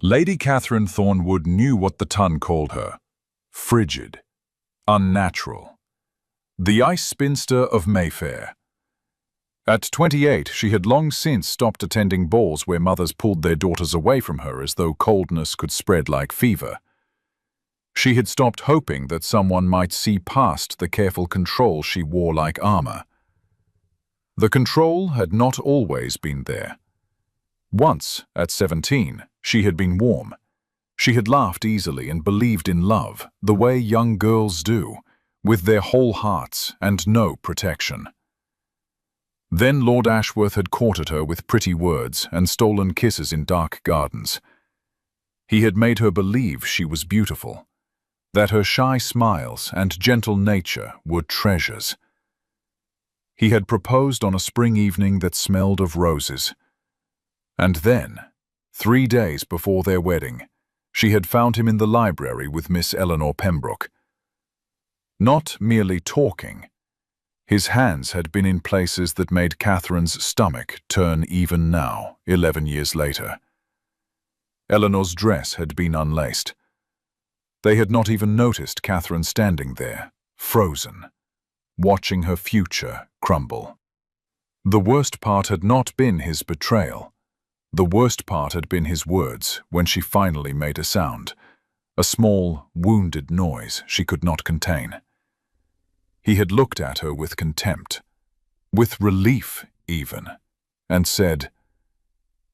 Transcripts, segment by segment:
Lady Catherine Thornwood knew what the Tun called her: frigid, unnatural, the ice spinster of Mayfair. At 28, she had long since stopped attending balls where mothers pulled their daughters away from her as though coldness could spread like fever. She had stopped hoping that someone might see past the careful control she wore like armor. The control had not always been there. Once, at 17, she had been warm. She had laughed easily and believed in love, the way young girls do, with their whole hearts and no protection. Then Lord Ashworth had courted her with pretty words and stolen kisses in dark gardens. He had made her believe she was beautiful, that her shy smiles and gentle nature were treasures. He had proposed on a spring evening that smelled of roses. And then, 3 days before their wedding, she had found him in the library with Miss Eleanor Pembroke. Not merely talking. His hands had been in places that made Catherine's stomach turn even now, 11 years later. Eleanor's dress had been unlaced. They had not even noticed Catherine standing there, frozen, watching her future crumble. The worst part had not been his betrayal. The worst part had been his words when she finally made a sound, a small, wounded noise she could not contain. He had looked at her with contempt, with relief even, and said,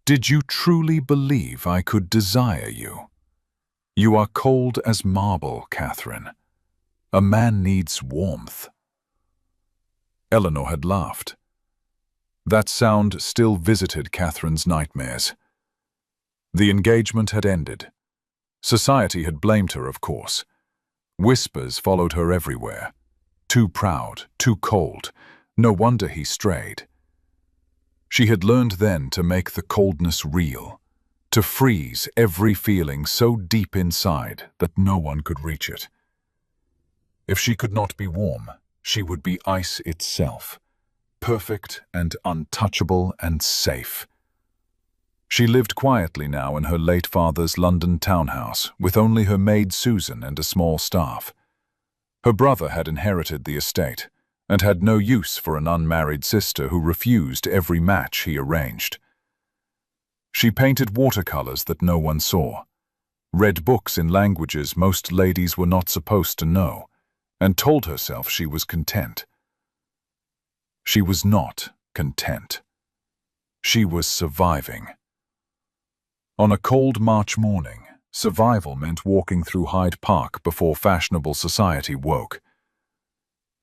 "Did you truly believe I could desire you? You are cold as marble, Catherine. A man needs warmth." Eleanor had laughed. That sound still visited Catherine's nightmares. The engagement had ended. Society had blamed her, of course. Whispers followed her everywhere. Too proud, too cold. No wonder he strayed. She had learned then to make the coldness real, to freeze every feeling so deep inside that no one could reach it. If she could not be warm, she would be ice itself, perfect and untouchable and safe. She lived quietly now in her late father's London townhouse, with only her maid Susan and a small staff. Her brother had inherited the estate, and had no use for an unmarried sister who refused every match he arranged. She painted watercolors that no one saw, read books in languages most ladies were not supposed to know, and told herself she was content. She was not content. She was surviving. On a cold March morning, survival meant walking through Hyde Park before fashionable society woke.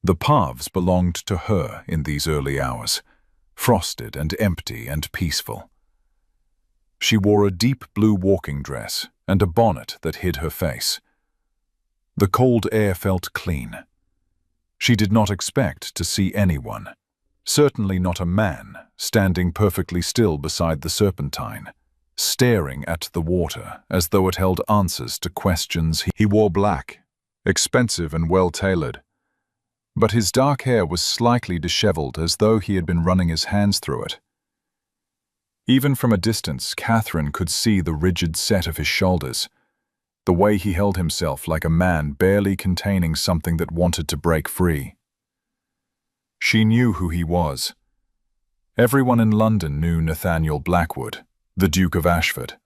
The paths belonged to her in these early hours, frosted and empty and peaceful. She wore a deep blue walking dress and a bonnet that hid her face. The cold air felt clean. She did not expect to see anyone, certainly not a man, standing perfectly still beside the Serpentine, staring at the water as though it held answers to questions. He wore black, expensive and well-tailored, but his dark hair was slightly disheveled as though he had been running his hands through it. Even from a distance, Catherine could see the rigid set of his shoulders, the way he held himself like a man barely containing something that wanted to break free. She knew who he was. Everyone in London knew Nathaniel Blackwood, the Duke of Ashford.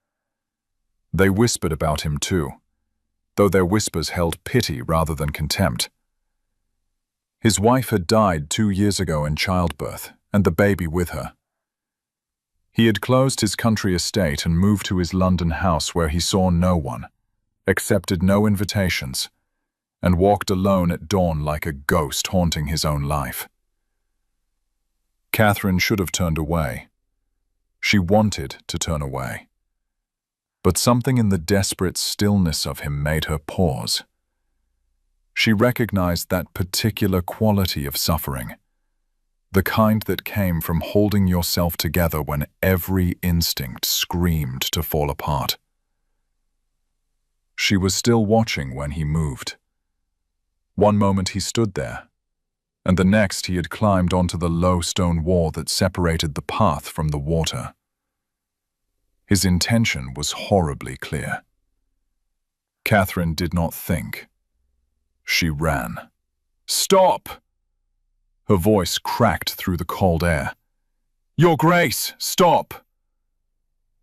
They whispered about him too, though their whispers held pity rather than contempt. His wife had died 2 years ago in childbirth, and the baby with her. He had closed his country estate and moved to his London house where he saw no one, accepted no invitations, and walked alone at dawn like a ghost haunting his own life. Catherine should have turned away. She wanted to turn away. But something in the desperate stillness of him made her pause. She recognized that particular quality of suffering, the kind that came from holding yourself together when every instinct screamed to fall apart. She was still watching when he moved. One moment he stood there, and the next he had climbed onto the low stone wall that separated the path from the water. His intention was horribly clear. Catherine did not think. She ran. "Stop!" Her voice cracked through the cold air. "Your Grace, stop!"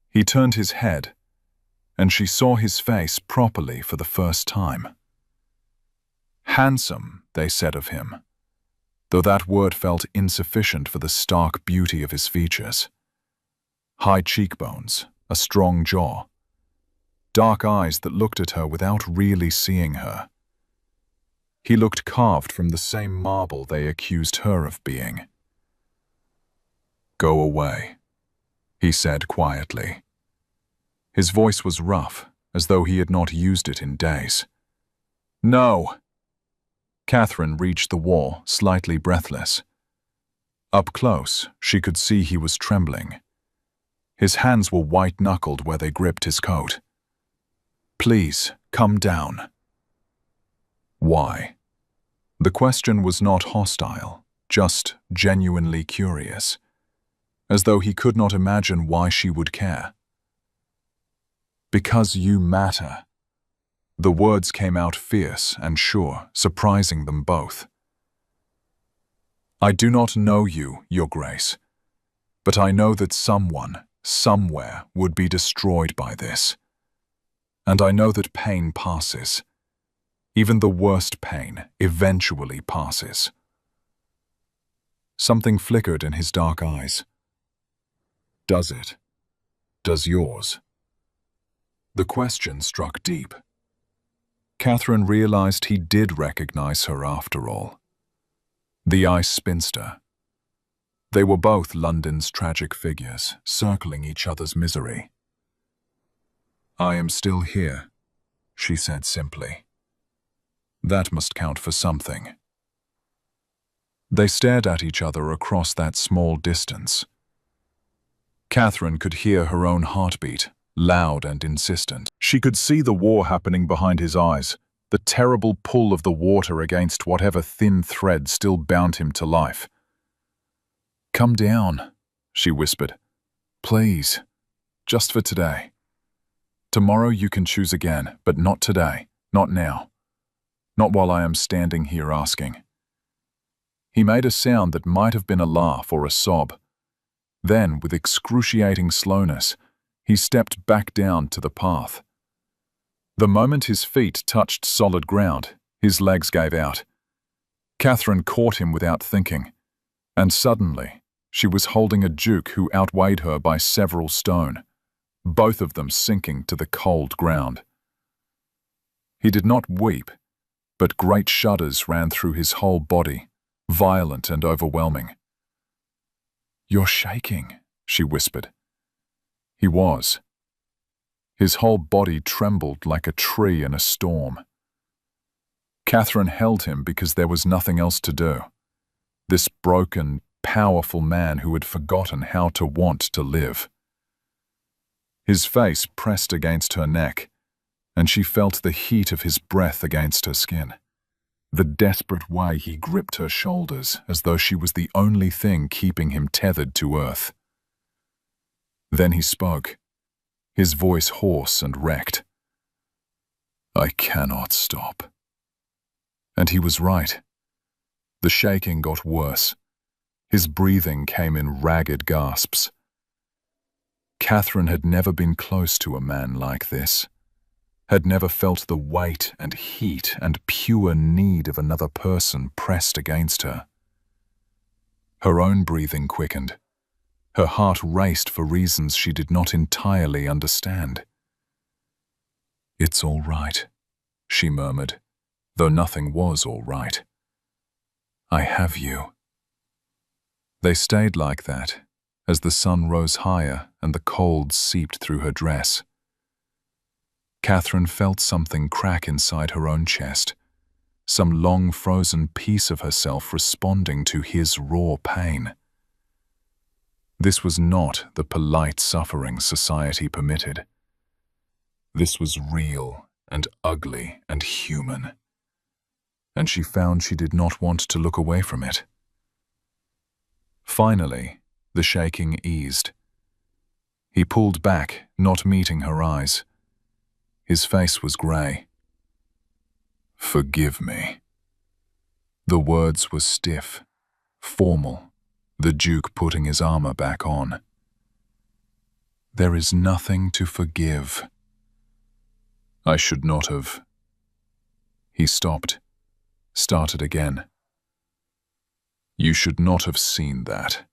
He turned his head, and she saw his face properly for the first time. Handsome, they said of him, though that word felt insufficient for the stark beauty of his features. High cheekbones, a strong jaw, dark eyes that looked at her without really seeing her. He looked carved from the same marble they accused her of being. "Go away," he said quietly. His voice was rough, as though he had not used it in days. "No!" Catherine reached the wall, slightly breathless. Up close, she could see he was trembling. His hands were white-knuckled where they gripped his coat. "Please, come down." Why? The question was not hostile, just genuinely curious, as though he could not imagine why she would care. "Because you matter." The words came out fierce and sure, surprising them both. "I do not know you, Your Grace, but I know that someone, somewhere, would be destroyed by this. And I know that pain passes. Even the worst pain eventually passes." Something flickered in his dark eyes. "Does it? Does yours?" The question struck deep. Catherine realized he did recognize her after all. The ice spinster. They were both London's tragic figures, circling each other's misery. "I am still here," she said simply. That must count for something. They stared at each other across that small distance. Catherine could hear her own heartbeat, loud and insistent. She could see the war happening behind his eyes, the terrible pull of the water against whatever thin thread still bound him to life. "Come down," she whispered. "Please, just for today. Tomorrow you can choose again, but not today, not now. Not while I am standing here asking." He made a sound that might have been a laugh or a sob. Then, with excruciating slowness, he stepped back down to the path. The moment his feet touched solid ground, his legs gave out. Catherine caught him without thinking, and suddenly, she was holding a duke who outweighed her by several stone, both of them sinking to the cold ground. He did not weep, but great shudders ran through his whole body, violent and overwhelming. "You're shaking," she whispered. He was. His whole body trembled like a tree in a storm. Catherine held him because there was nothing else to do. This broken, powerful man who had forgotten how to want to live. His face pressed against her neck, and she felt the heat of his breath against her skin. The desperate way he gripped her shoulders as though she was the only thing keeping him tethered to earth. Then he spoke, his voice hoarse and wrecked. "I cannot stop." And he was right. The shaking got worse. His breathing came in ragged gasps. Catherine had never been close to a man like this, had never felt the weight and heat and pure need of another person pressed against her. Her own breathing quickened. Her heart raced for reasons she did not entirely understand. "It's all right," she murmured, though nothing was all right. "I have you." They stayed like that, as the sun rose higher and the cold seeped through her dress. Catherine felt something crack inside her own chest, some long-frozen piece of herself responding to his raw pain. This was not the polite suffering society permitted. This was real and ugly and human, and she found she did not want to look away from it. Finally, the shaking eased. He pulled back, not meeting her eyes. His face was grey. "Forgive me." The words were stiff, formal, the Duke putting his armor back on. "There is nothing to forgive." "I should not have." He stopped, started again. "You should not have seen that."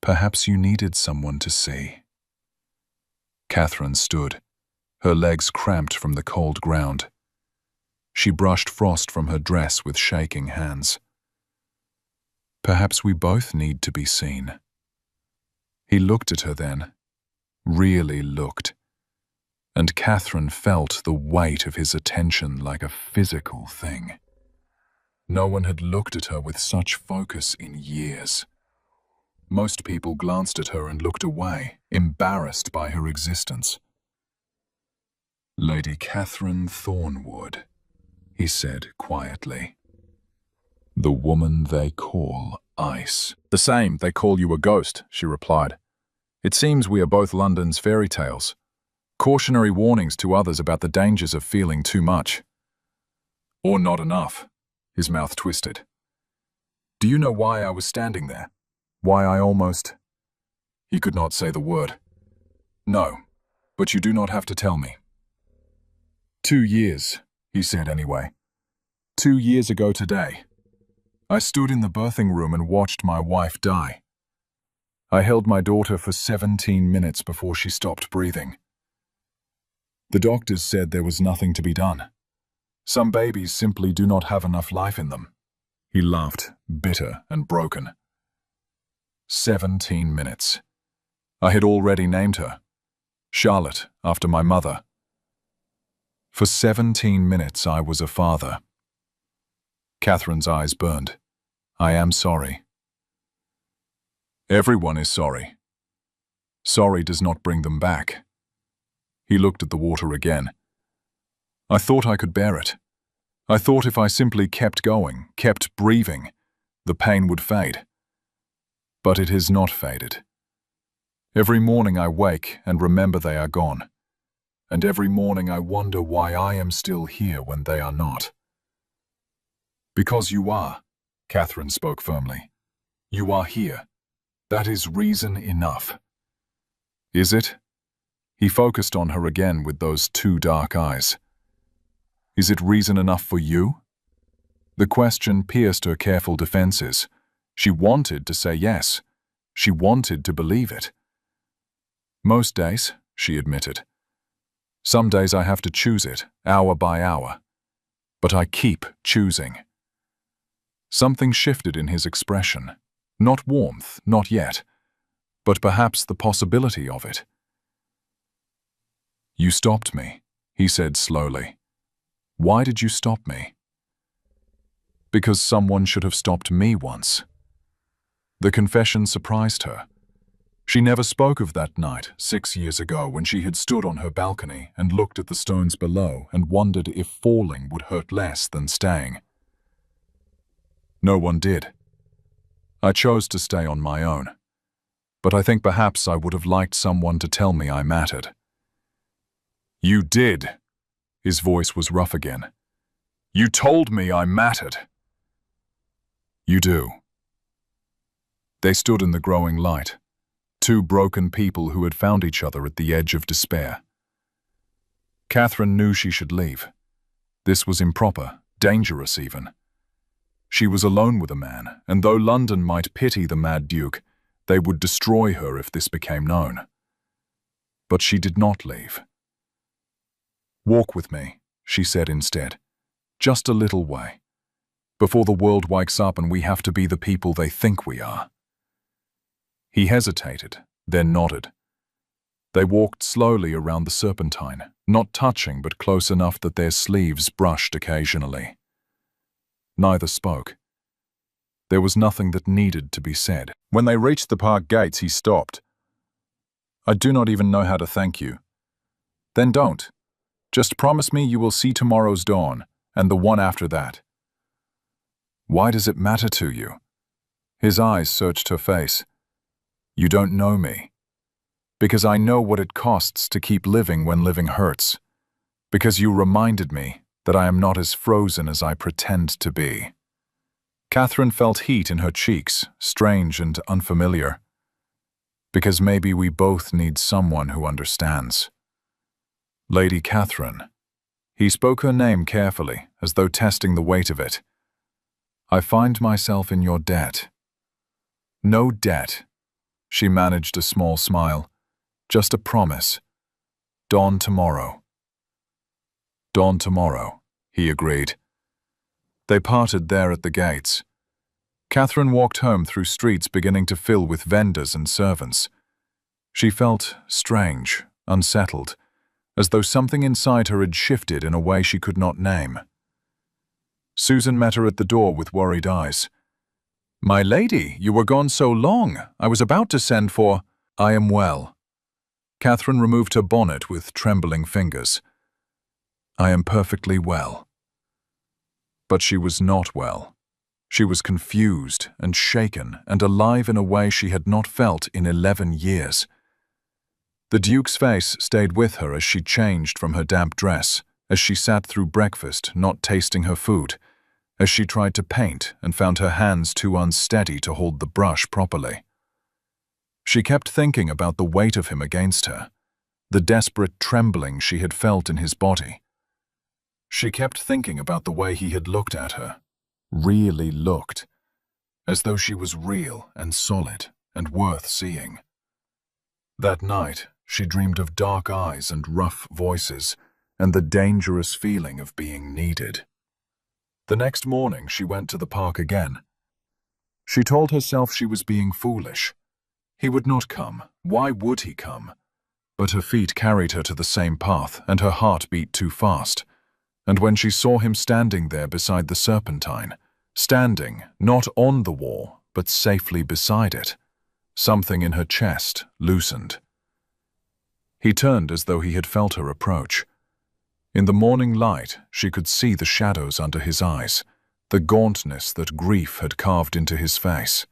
"Perhaps you needed someone to see." Catherine stood, her legs cramped from the cold ground. She brushed frost from her dress with shaking hands. "Perhaps we both need to be seen." He looked at her then, really looked, and Catherine felt the weight of his attention like a physical thing. No one had looked at her with such focus in years. Most people glanced at her and looked away, embarrassed by her existence. "Lady Catherine Thornwood," he said quietly. "The woman they call Ice." "The same, they call you a ghost," she replied. "It seems we are both London's fairy tales. Cautionary warnings to others about the dangers of feeling too much." "Or not enough." His mouth twisted. "Do you know why I was standing there? Why I almost—" He could not say the word. "No, but you do not have to tell me." 2 years, he said anyway. 2 years ago today. I stood in the birthing room and watched my wife die. I held my daughter for 17 minutes before she stopped breathing. The doctors said there was nothing to be done. Some babies simply do not have enough life in them. He laughed, bitter and broken. 17 minutes. I had already named her. Charlotte, after my mother. For 17 minutes I was a father. Catherine's eyes burned. "I am sorry." "Everyone is sorry. Sorry does not bring them back." He looked at the water again. "I thought I could bear it. I thought if I simply kept going, kept breathing, the pain would fade. But it has not faded. Every morning I wake and remember they are gone. And every morning I wonder why I am still here when they are not." "Because you are," Catherine spoke firmly. "You are here. That is reason enough." "Is it?" He focused on her again with those 2 dark eyes. "Is it reason enough for you?" The question pierced her careful defenses. She wanted to say yes. She wanted to believe it. "Most days," she admitted. "Some days I have to choose it, hour by hour. But I keep choosing." Something shifted in his expression. Not warmth, not yet, but perhaps the possibility of it. "You stopped me," he said slowly. "Why did you stop me?" "Because someone should have stopped me once." The confession surprised her. She never spoke of that night 6 years ago when she had stood on her balcony and looked at the stones below and wondered if falling would hurt less than staying. "No one did. I chose to stay on my own. But I think perhaps I would have liked someone to tell me I mattered." "You did." His voice was rough again. "You told me I mattered." "You do." They stood in the growing light, 2 broken people who had found each other at the edge of despair. Catherine knew she should leave. This was improper, dangerous even. She was alone with a man, and though London might pity the mad Duke, they would destroy her if this became known. But she did not leave. "Walk with me," she said instead. "Just a little way. Before the world wakes up and we have to be the people they think we are." He hesitated, then nodded. They walked slowly around the Serpentine, not touching but close enough that their sleeves brushed occasionally. Neither spoke. There was nothing that needed to be said. When they reached the park gates, he stopped. "I do not even know how to thank you." "Then don't. Just promise me you will see tomorrow's dawn, and the one after that." "Why does it matter to you?" His eyes searched her face. "You don't know me." Because I know what it costs to keep living when living hurts. Because you reminded me that I am not as frozen as I pretend to be. Catherine felt heat in her cheeks, strange and unfamiliar. Because maybe we both need someone who understands. Lady Catherine. He spoke her name carefully, as though testing the weight of it. I find myself in your debt. No debt. She managed a small smile. Just a promise. Dawn tomorrow. Dawn tomorrow, he agreed. They parted there at the gates. Catherine walked home through streets beginning to fill with vendors and servants. She felt strange, unsettled, as though something inside her had shifted in a way she could not name. Susan met her at the door with worried eyes. "My lady, you were gone so long. I was about to send for—" "I am well." Catherine removed her bonnet with trembling fingers. "I am perfectly well." But she was not well. She was confused and shaken and alive in a way she had not felt in 11 years. The Duke's face stayed with her as she changed from her damp dress, as she sat through breakfast, not tasting her food, as she tried to paint and found her hands too unsteady to hold the brush properly. She kept thinking about the weight of him against her, the desperate trembling she had felt in his body. She kept thinking about the way he had looked at her, really looked, as though she was real and solid and worth seeing. That night, she dreamed of dark eyes and rough voices, and the dangerous feeling of being needed. The next morning, she went to the park again. She told herself she was being foolish. He would not come. Why would he come? But her feet carried her to the same path, and her heart beat too fast. And when she saw him standing there beside the serpentine, standing, not on the wall, but safely beside it, something in her chest loosened. He turned as though he had felt her approach. In the morning light, she could see the shadows under his eyes, the gauntness that grief had carved into his face.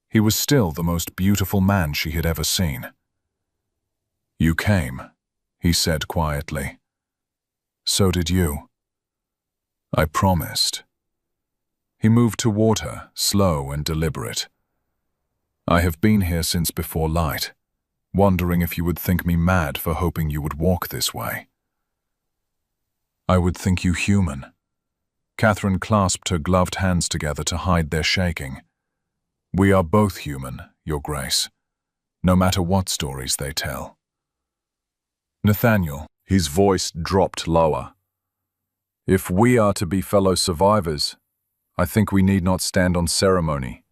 He was still the most beautiful man she had ever seen. "You came," he said quietly. "So did you." "I promised." He moved toward her, slow and deliberate. "I have been here since before light, wondering if you would think me mad for hoping you would walk this way." "I would think you human." Catherine clasped her gloved hands together to hide their shaking. "We are both human, Your Grace, no matter what stories they tell." "Nathaniel," his voice dropped lower. "If we are to be fellow survivors, I think we need not stand on ceremony.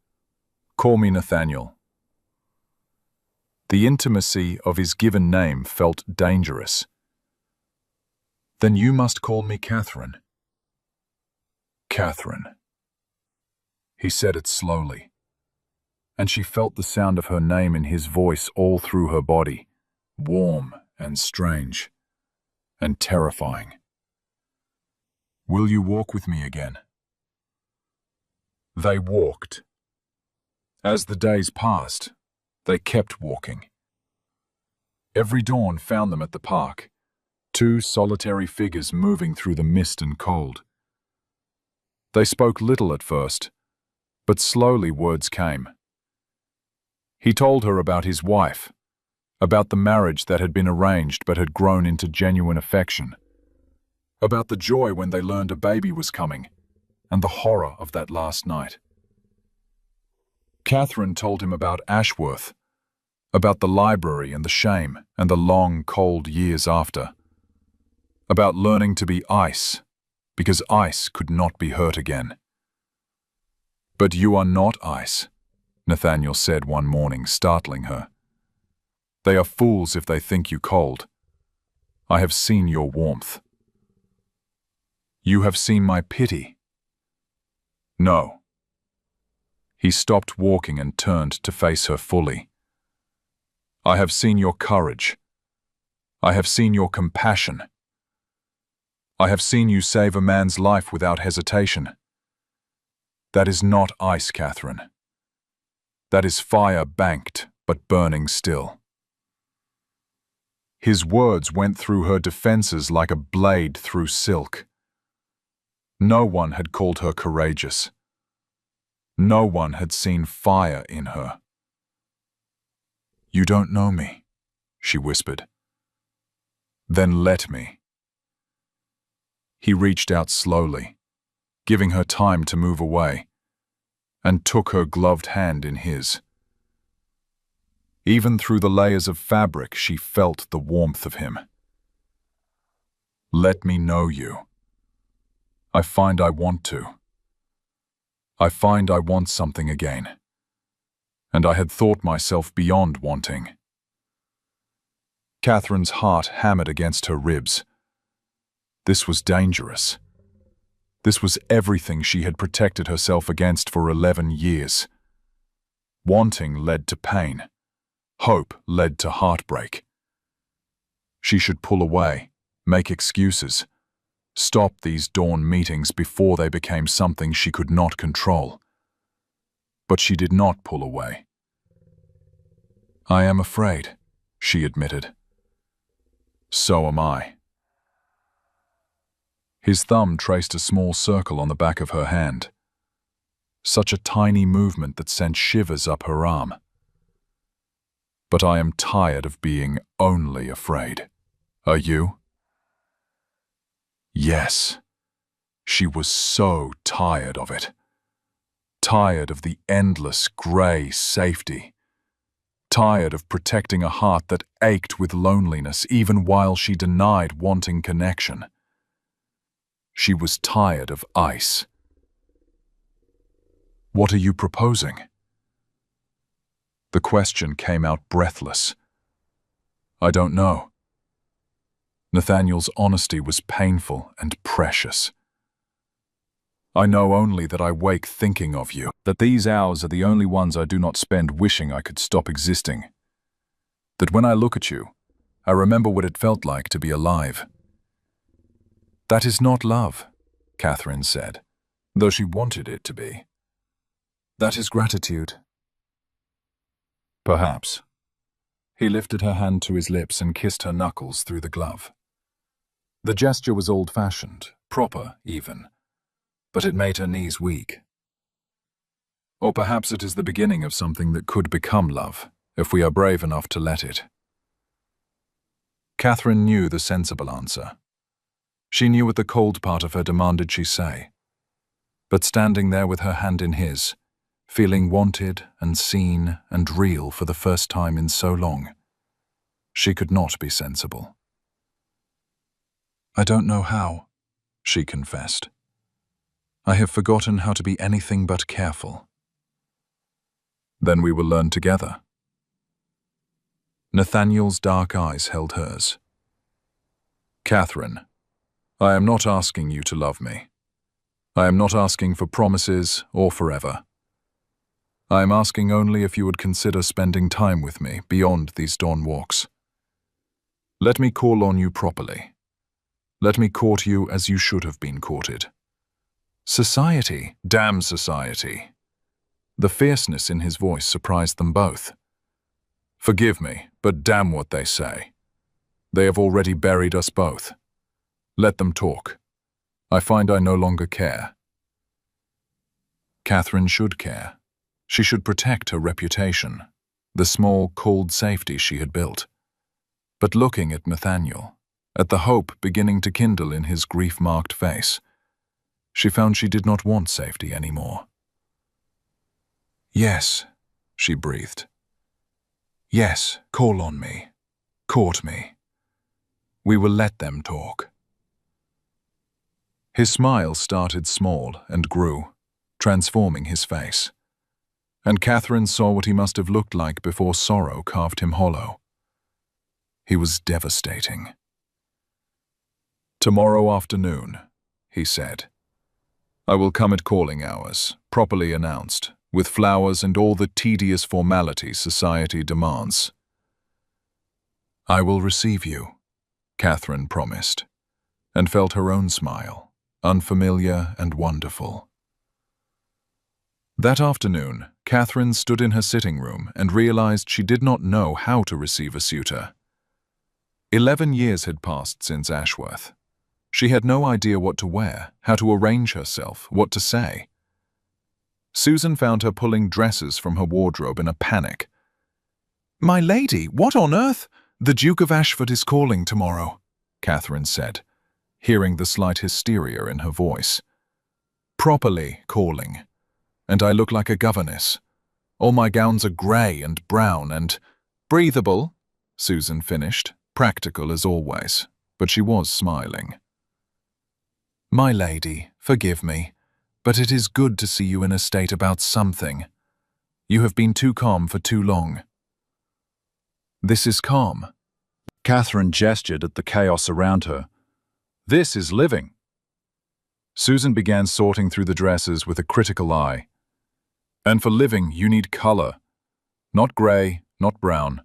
Call me Nathaniel." The intimacy of his given name felt dangerous. "Then you must call me Catherine." "Catherine." He said it slowly, and she felt the sound of her name in his voice all through her body, warm and strange and terrifying. "Will you walk with me again?" They walked. As the days passed, they kept walking. Every dawn found them at the park, two solitary figures moving through the mist and cold. They spoke little at first, but slowly words came. He told her about his wife, about the marriage that had been arranged but had grown into genuine affection, about the joy when they learned a baby was coming, and the horror of that last night. Catherine told him about Ashworth, about the library and the shame and the long, cold years after, about learning to be ice, because ice could not be hurt again. "But you are not ice," Nathaniel said one morning, startling her. "They are fools if they think you cold. I have seen your warmth." "You have seen my pity." "No." He stopped walking and turned to face her fully. "I have seen your courage. I have seen your compassion. I have seen you save a man's life without hesitation. That is not ice, Catherine. That is fire banked but burning still." His words went through her defenses like a blade through silk. No one had called her courageous. No one had seen fire in her. "You don't know me," she whispered. "Then let me." He reached out slowly, giving her time to move away, and took her gloved hand in his. Even through the layers of fabric, she felt the warmth of him. "Let me know you. I find I want to. I find I want something again. And I had thought myself beyond wanting." Catherine's heart hammered against her ribs. This was dangerous. This was everything she had protected herself against for 11 years. Wanting led to pain. Hope led to heartbreak. She should pull away, make excuses, stop these dawn meetings before they became something she could not control. But she did not pull away. "I am afraid," she admitted. "So am I." His thumb traced a small circle on the back of her hand. Such a tiny movement that sent shivers up her arm. "But I am tired of being only afraid. Are you?" Yes. She was so tired of it. Tired of the endless grey safety. Tired of protecting a heart that ached with loneliness even while she denied wanting connection. She was tired of ice. "What are you proposing?" The question came out breathless. "I don't know." Nathaniel's honesty was painful and precious. "I know only that I wake thinking of you, that these hours are the only ones I do not spend wishing I could stop existing. That when I look at you, I remember what it felt like to be alive." "That is not love," Catherine said, though she wanted it to be. "That is gratitude." "Perhaps." He lifted her hand to his lips and kissed her knuckles through the glove. The gesture was old-fashioned, proper even, but it made her knees weak. Or perhaps it is the beginning of something that could become love, if we are brave enough to let it. Catherine knew the sensible answer. She knew what the cold part of her demanded she say. But standing there with her hand in his, feeling wanted and seen and real for the first time in so long, she could not be sensible. "I don't know how," she confessed. "I have forgotten how to be anything but careful." "Then we will learn together." Nathaniel's dark eyes held hers. "Catherine, I am not asking you to love me. I am not asking for promises or forever. I am asking only if you would consider spending time with me beyond these dawn walks. Let me call on you properly. Let me court you as you should have been courted. Society, damn society." The fierceness in his voice surprised them both. "Forgive me, but damn what they say. They have already buried us both. Let them talk. I find I no longer care." Catherine should care. She should protect her reputation, the small, cold safety she had built. But looking at Nathaniel, at the hope beginning to kindle in his grief-marked face, she found she did not want safety anymore. "Yes," she breathed. "Yes, call on me. Court me. We will let them talk." His smile started small and grew, transforming his face. And Catherine saw what he must have looked like before sorrow carved him hollow. He was devastating. "Tomorrow afternoon," he said. "I will come at calling hours, properly announced, with flowers and all the tedious formalities society demands." "I will receive you," Catherine promised, and felt her own smile, unfamiliar and wonderful. That afternoon, Catherine stood in her sitting room and realized she did not know how to receive a suitor. 11 years had passed since Ashworth. She had no idea what to wear, how to arrange herself, what to say. Susan found her pulling dresses from her wardrobe in a panic. "My lady, what on earth?" "The Duke of Ashford is calling tomorrow," Catherine said, hearing the slight hysteria in her voice. "Properly calling. And I look like a governess. All my gowns are grey and brown and—" "Breathable," Susan finished, practical as always, but she was smiling. "My lady, forgive me, but it is good to see you in a state about something. You have been too calm for too long." "This is calm." Catherine gestured at the chaos around her. "This is living." Susan began sorting through the dresses with a critical eye. "And for living, you need color. Not gray, not brown.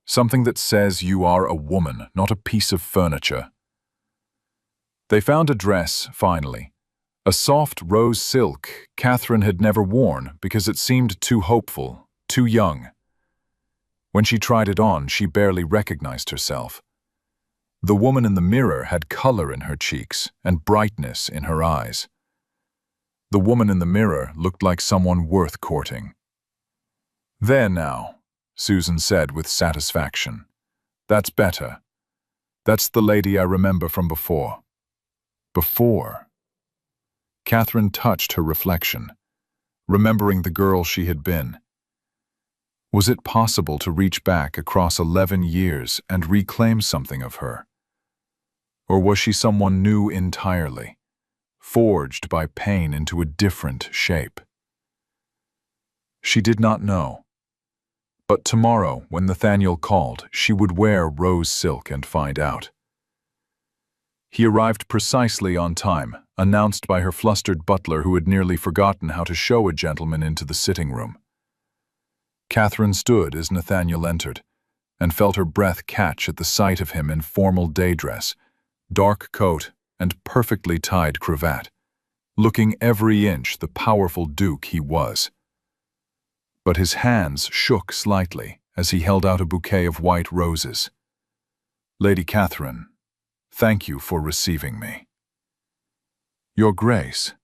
Something that says you are a woman, not a piece of furniture." They found a dress, finally. A soft rose silk Catherine had never worn because it seemed too hopeful, too young. When she tried it on, she barely recognized herself. The woman in the mirror had color in her cheeks and brightness in her eyes. The woman in the mirror looked like someone worth courting. "There now," Susan said with satisfaction. "That's better. That's the lady I remember from before." Before. Catherine touched her reflection, remembering the girl she had been. Was it possible to reach back across 11 years and reclaim something of her? Or was she someone new entirely, forged by pain into a different shape? She did not know. But tomorrow, when Nathaniel called, she would wear rose silk and find out. He arrived precisely on time, announced by her flustered butler who had nearly forgotten how to show a gentleman into the sitting room. Catherine stood as Nathaniel entered, and felt her breath catch at the sight of him in formal day dress, dark coat, and perfectly tied cravat, looking every inch the powerful duke he was. But his hands shook slightly as he held out a bouquet of white roses. "Lady Catherine, thank you for receiving me." "Your Grace."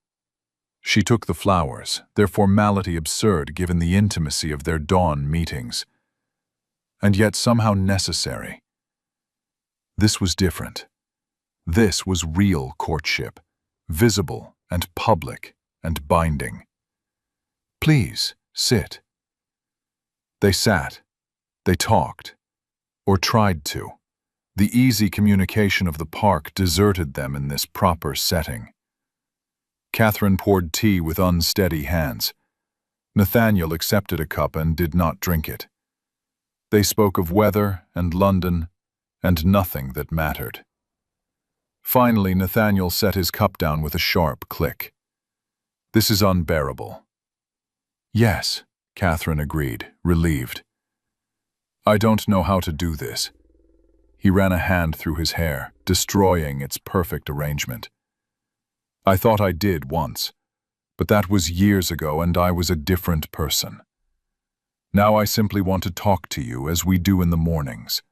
She took the flowers, their formality absurd given the intimacy of their dawn meetings, and yet somehow necessary. This was different. This was real courtship, visible and public and binding. "Please, sit." They sat. They talked. Or tried to. The easy communication of the park deserted them in this proper setting. Catherine poured tea with unsteady hands. Nathaniel accepted a cup and did not drink it. They spoke of weather and London and nothing that mattered. Finally, Nathaniel set his cup down with a sharp click. "This is unbearable." "Yes," Catherine agreed, relieved. "I don't know how to do this." He ran a hand through his hair, destroying its perfect arrangement. "I thought I did once, but that was years ago and I was a different person. Now I simply want to talk to you as we do in the mornings.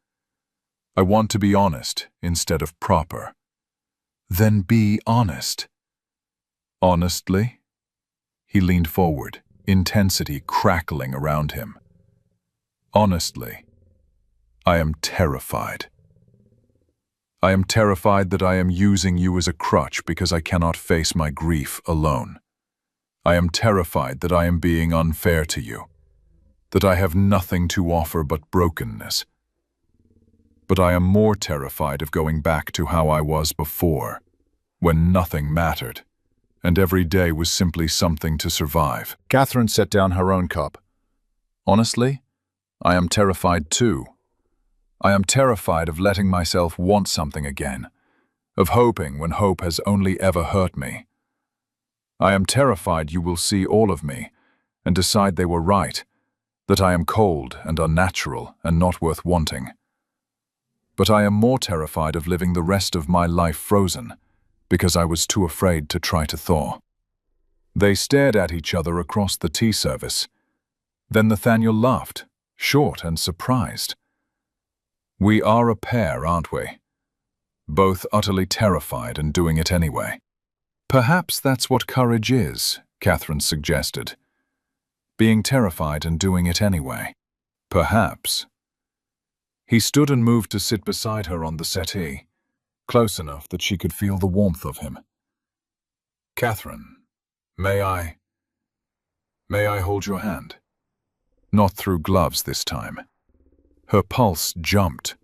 I want to be honest instead of proper." "Then be honest." "Honestly?" He leaned forward, intensity crackling around him. "Honestly, I am terrified. I am terrified that I am using you as a crutch because I cannot face my grief alone. I am terrified that I am being unfair to you, that I have nothing to offer but brokenness. But I am more terrified of going back to how I was before, when nothing mattered, and every day was simply something to survive." Catherine set down her own cup. "Honestly, I am terrified too. I am terrified of letting myself want something again, of hoping when hope has only ever hurt me. I am terrified you will see all of me and decide they were right, that I am cold and unnatural and not worth wanting. But I am more terrified of living the rest of my life frozen, because I was too afraid to try to thaw." They stared at each other across the tea service. Then Nathaniel laughed, short and surprised. We are a pair, aren't we? Both utterly terrified and doing it anyway. Perhaps that's what courage is, Catherine suggested. Being terrified and doing it anyway. Perhaps. He stood and moved to sit beside her on the settee, close enough that she could feel the warmth of him. Catherine, may I hold your hand? Not through gloves this time. Her pulse jumped.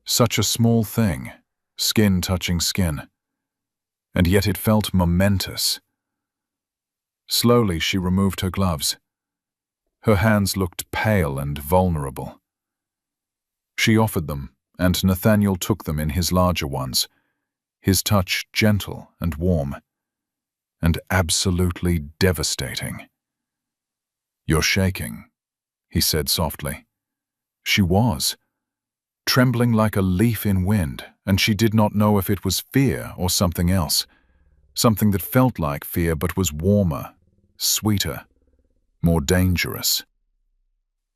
Such a small thing, skin touching skin. And yet it felt momentous. Slowly she removed her gloves. Her hands looked pale and vulnerable. She offered them, and Nathaniel took them in his larger ones, his touch gentle and warm, and absolutely devastating. "You're shaking," he said softly. She was, trembling like a leaf in wind, and she did not know if it was fear or something else, something that felt like fear but was warmer, sweeter, more dangerous.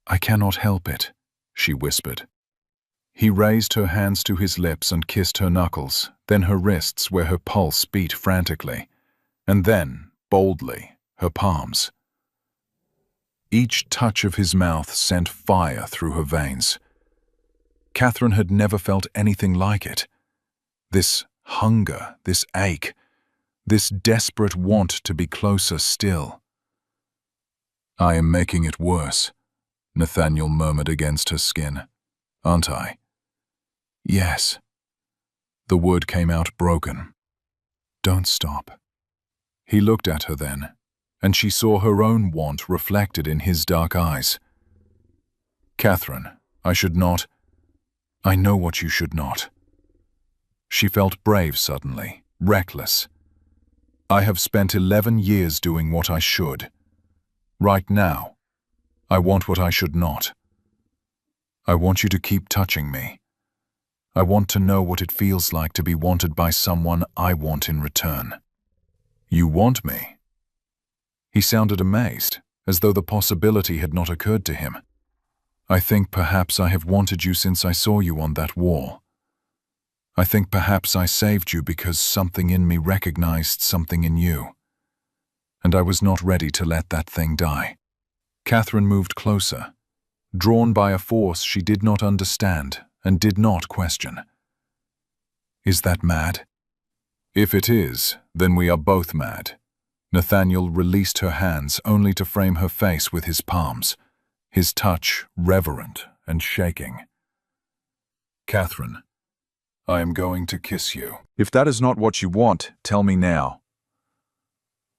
"I cannot help it," she whispered. He raised her hands to his lips and kissed her knuckles, then her wrists where her pulse beat frantically, and then, boldly, her palms. Each touch of his mouth sent fire through her veins. Catherine had never felt anything like it. This hunger, this ache, this desperate want to be closer still. "I am making it worse," Nathaniel murmured against her skin. "Aren't I?" "Yes." The word came out broken. "Don't stop." He looked at her then, and she saw her own want reflected in his dark eyes. "Catherine, I should not. I know what you should not." She felt brave suddenly, reckless. "I have spent 11 years doing what I should. Right now, I want what I should not. I want you to keep touching me. I want to know what it feels like to be wanted by someone I want in return." "You want me?" He sounded amazed, as though the possibility had not occurred to him. "I think perhaps I have wanted you since I saw you on that wall. I think perhaps I saved you because something in me recognized something in you. And I was not ready to let that thing die." Catherine moved closer, drawn by a force she did not understand and did not question. "Is that mad?" "If it is, then we are both mad." Nathaniel released her hands only to frame her face with his palms, his touch reverent and shaking. "Catherine, I am going to kiss you." "If that is not what you want, tell me now."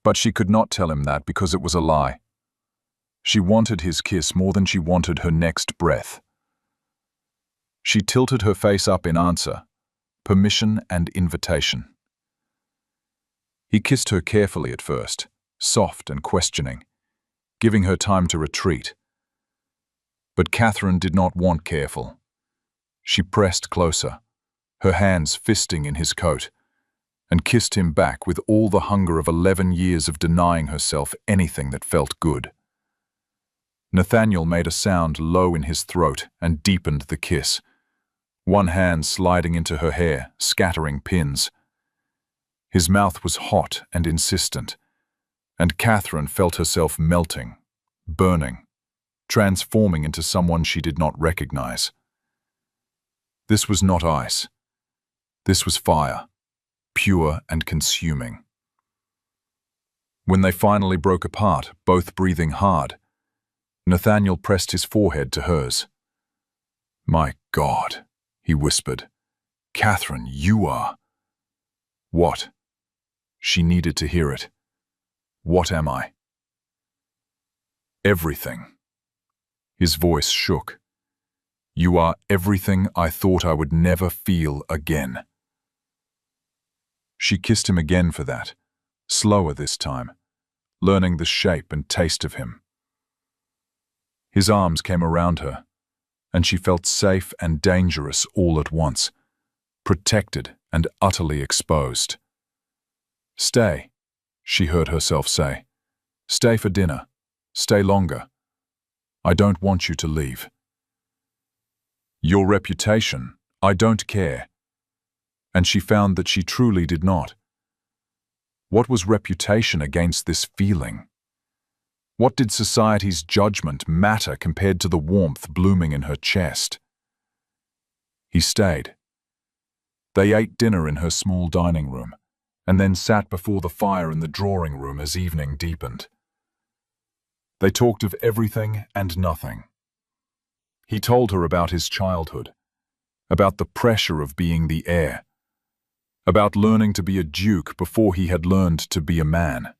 But she could not tell him that because it was a lie. She wanted his kiss more than she wanted her next breath. She tilted her face up in answer, permission and invitation. He kissed her carefully at first, soft and questioning, giving her time to retreat. But Catherine did not want careful. She pressed closer, her hands fisting in his coat, and kissed him back with all the hunger of 11 years of denying herself anything that felt good. Nathaniel made a sound low in his throat and deepened the kiss, one hand sliding into her hair, scattering pins. His mouth was hot and insistent, and Catherine felt herself melting, burning, transforming into someone she did not recognize. This was not ice. This was fire, pure and consuming. When they finally broke apart, both breathing hard, Nathaniel pressed his forehead to hers. "My God," he whispered. "Catherine, you are—" "What?" She needed to hear it. "What am I?" "Everything." His voice shook. "You are everything I thought I would never feel again." She kissed him again for that, slower this time, learning the shape and taste of him. His arms came around her, and she felt safe and dangerous all at once, protected and utterly exposed. "Stay," she heard herself say. "Stay for dinner. Stay longer. I don't want you to leave." Your reputation, I don't care. And she found that she truly did not. What was reputation against this feeling? What did society's judgment matter compared to the warmth blooming in her chest? He stayed. They ate dinner in her small dining room, and then sat before the fire in the drawing room as evening deepened. They talked of everything and nothing. He told her about his childhood, about the pressure of being the heir, about learning to be a duke before he had learned to be a man.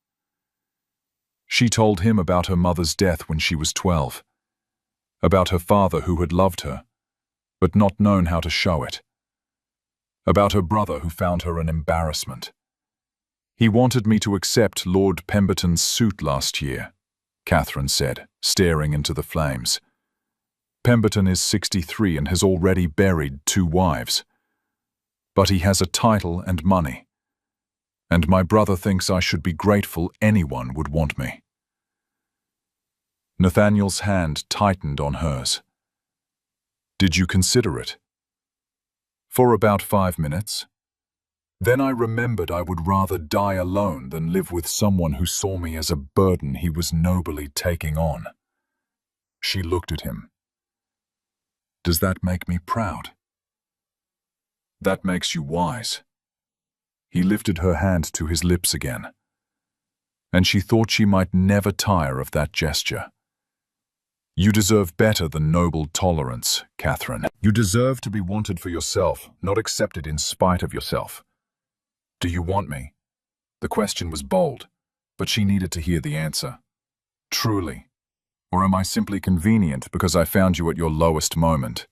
She told him about her mother's death when she was 12, about her father who had loved her, but not known how to show it, about her brother who found her an embarrassment. He wanted me to accept Lord Pemberton's suit last year, Catherine said, staring into the flames. Pemberton is 63 and has already buried 2 wives. But he has a title and money. And my brother thinks I should be grateful anyone would want me. Nathaniel's hand tightened on hers. Did you consider it? For about 5 minutes. Then I remembered I would rather die alone than live with someone who saw me as a burden he was nobly taking on. She looked at him. Does that make me proud? That makes you wise. He lifted her hand to his lips again, and she thought she might never tire of that gesture. You deserve better than noble tolerance, Catherine. You deserve to be wanted for yourself, not accepted in spite of yourself. Do you want me? The question was bold, but she needed to hear the answer. Truly. Or am I simply convenient because I found you at your lowest moment?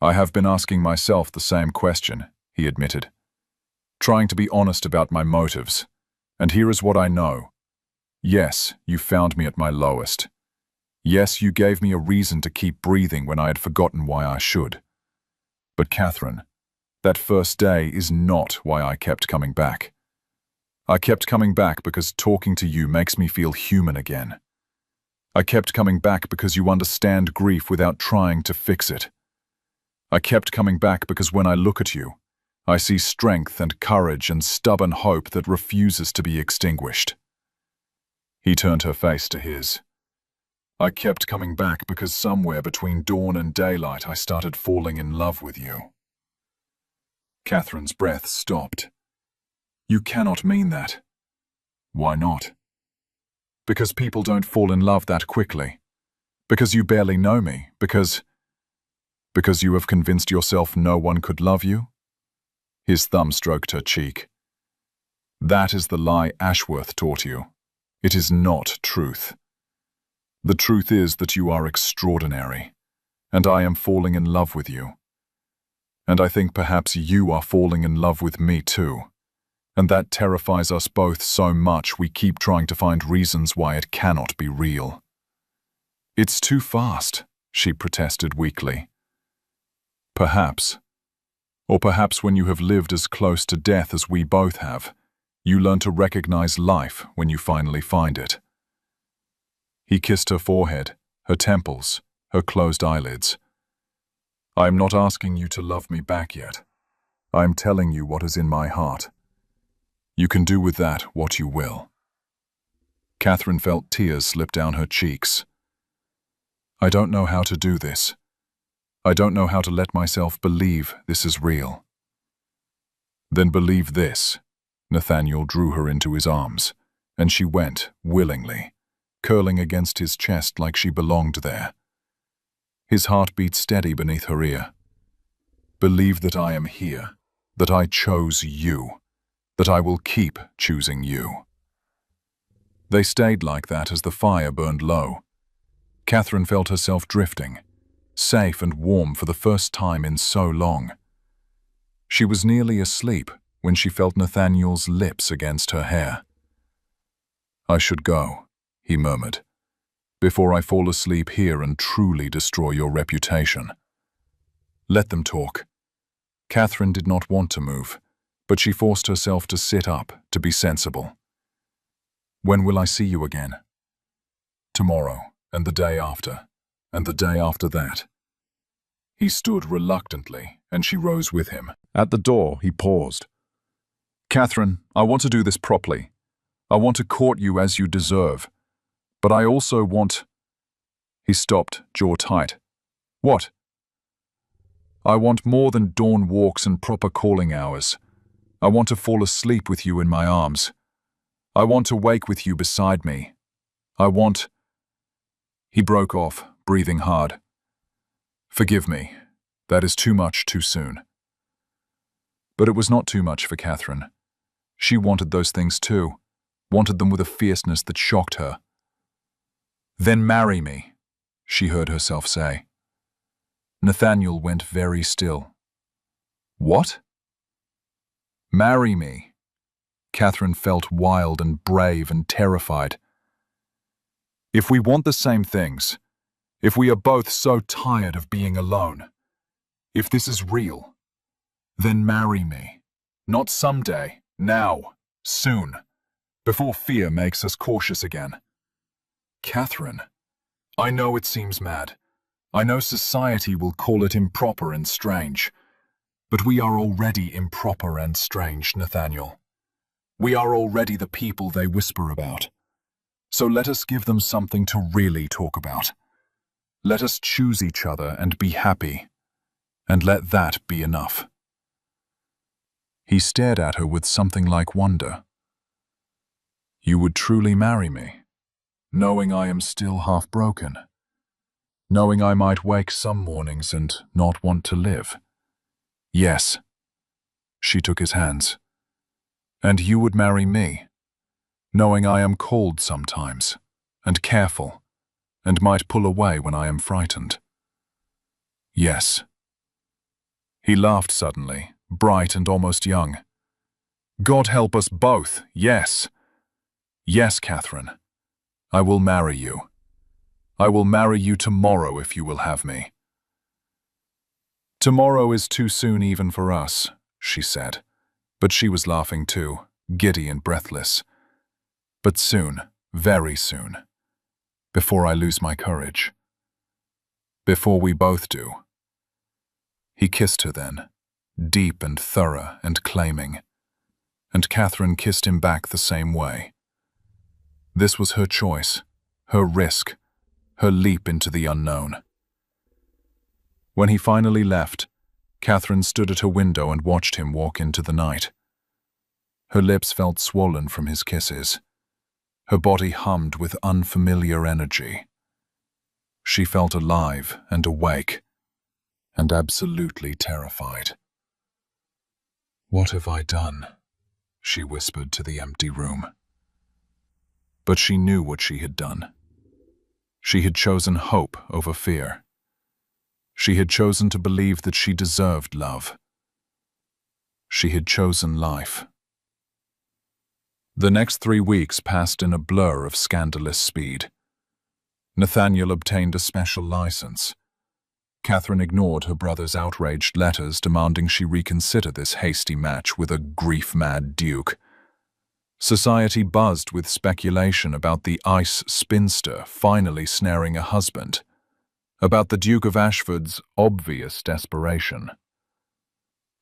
I have been asking myself the same question, he admitted, trying to be honest about my motives. And here is what I know. Yes, you found me at my lowest. Yes, you gave me a reason to keep breathing when I had forgotten why I should. But Catherine, that first day is not why I kept coming back. I kept coming back because talking to you makes me feel human again. I kept coming back because you understand grief without trying to fix it. I kept coming back because when I look at you, I see strength and courage and stubborn hope that refuses to be extinguished. He turned her face to his. I kept coming back because somewhere between dawn and daylight I started falling in love with you. Catherine's breath stopped. You cannot mean that. Why not? Because people don't fall in love that quickly. Because you barely know me. Because you have convinced yourself no one could love you? His thumb stroked her cheek. That is the lie Ashworth taught you. It is not truth. The truth is that you are extraordinary, and I am falling in love with you. And I think perhaps you are falling in love with me too. And that terrifies us both so much we keep trying to find reasons why it cannot be real. It's too fast, she protested weakly. Perhaps. Or perhaps when you have lived as close to death as we both have, you learn to recognize life when you finally find it. He kissed her forehead, her temples, her closed eyelids. I am not asking you to love me back yet. I am telling you what is in my heart. You can do with that what you will. Catherine felt tears slip down her cheeks. I don't know how to do this. I don't know how to let myself believe this is real. Then believe this. Nathaniel drew her into his arms, and she went, willingly, curling against his chest like she belonged there. His heart beat steady beneath her ear. Believe that I am here, that I chose you, that I will keep choosing you. They stayed like that as the fire burned low. Catherine felt herself drifting, safe and warm for the first time in so long. She was nearly asleep when she felt Nathaniel's lips against her hair. I should go, he murmured, before I fall asleep here and truly destroy your reputation. Let them talk. Catherine did not want to move, but she forced herself to sit up, to be sensible. When will I see you again? Tomorrow, and the day after, and the day after that. He stood reluctantly, and she rose with him. At the door, he paused. "Catherine, I want to do this properly. I want to court you as you deserve. But I also want—" He stopped, jaw tight. "What?" "I want more than dawn walks and proper calling hours. I want to fall asleep with you in my arms. I want to wake with you beside me. I want—" He broke off, breathing hard. "Forgive me. That is too much too soon." But it was not too much for Catherine. She wanted those things too, wanted them with a fierceness that shocked her. "Then marry me," she heard herself say. Nathaniel went very still. "What?" "Marry me." Catherine felt wild and brave and terrified. "If we want the same things, if we are both so tired of being alone, if this is real, then marry me. Not someday, now, soon, before fear makes us cautious again." "Catherine, I know it seems mad. I know society will call it improper and strange. But we are already improper and strange, Nathaniel. We are already the people they whisper about. So let us give them something to really talk about. Let us choose each other and be happy. And let that be enough." He stared at her with something like wonder. "You would truly marry me, knowing I am still half broken, knowing I might wake some mornings and not want to live?" "Yes." She took his hands. "And you would marry me, knowing I am cold sometimes, and careful, and might pull away when I am frightened?" "Yes." He laughed suddenly, bright and almost young. "God help us both, yes. Yes, Catherine. I will marry you. I will marry you tomorrow if you will have me." "Tomorrow is too soon even for us," she said, but she was laughing too, giddy and breathless. "But soon, very soon, before I lose my courage. Before we both do." He kissed her then, deep and thorough and claiming, and Catherine kissed him back the same way. This was her choice, her risk, her leap into the unknown. When he finally left, Catherine stood at her window and watched him walk into the night. Her lips felt swollen from his kisses. Her body hummed with unfamiliar energy. She felt alive and awake, and absolutely terrified. "What have I done?" she whispered to the empty room. But she knew what she had done. She had chosen hope over fear. She had chosen to believe that she deserved love. She had chosen life. The next 3 weeks passed in a blur of scandalous speed. Nathaniel obtained a special license. Catherine ignored her brother's outraged letters demanding she reconsider this hasty match with a grief-mad duke. Society buzzed with speculation about the ice spinster finally snaring a husband, about the Duke of Ashford's obvious desperation.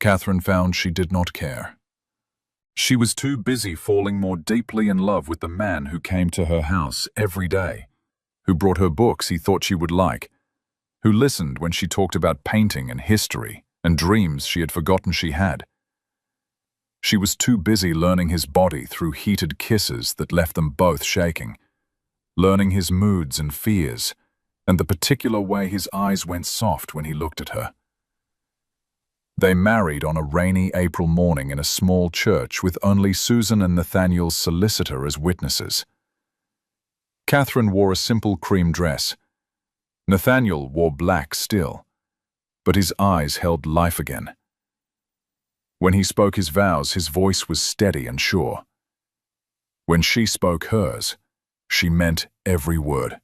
Catherine found she did not care. She was too busy falling more deeply in love with the man who came to her house every day, who brought her books he thought she would like, who listened when she talked about painting and history and dreams she had forgotten she had. She was too busy learning his body through heated kisses that left them both shaking, learning his moods and fears, and the particular way his eyes went soft when he looked at her. They married on a rainy April morning in a small church with only Susan and Nathaniel's solicitor as witnesses. Catherine wore a simple cream dress. Nathaniel wore black still, but his eyes held life again. When he spoke his vows, his voice was steady and sure. When she spoke hers, she meant every word.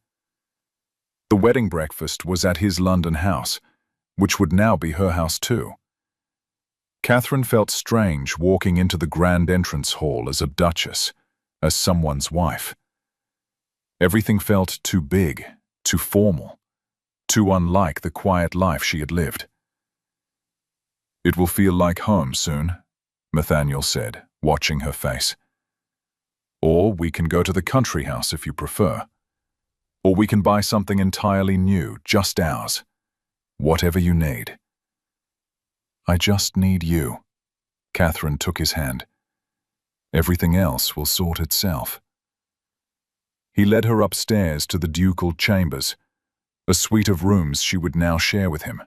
The wedding breakfast was at his London house, which would now be her house too. Catherine felt strange walking into the grand entrance hall as a duchess, as someone's wife. Everything felt too big, too formal, too unlike the quiet life she had lived. "It will feel like home soon," Nathaniel said, watching her face. "Or we can go to the country house if you prefer. Or we can buy something entirely new, just ours. Whatever you need." "I just need you." Catherine took his hand. "Everything else will sort itself." He led her upstairs to the ducal chambers, a suite of rooms she would now share with him.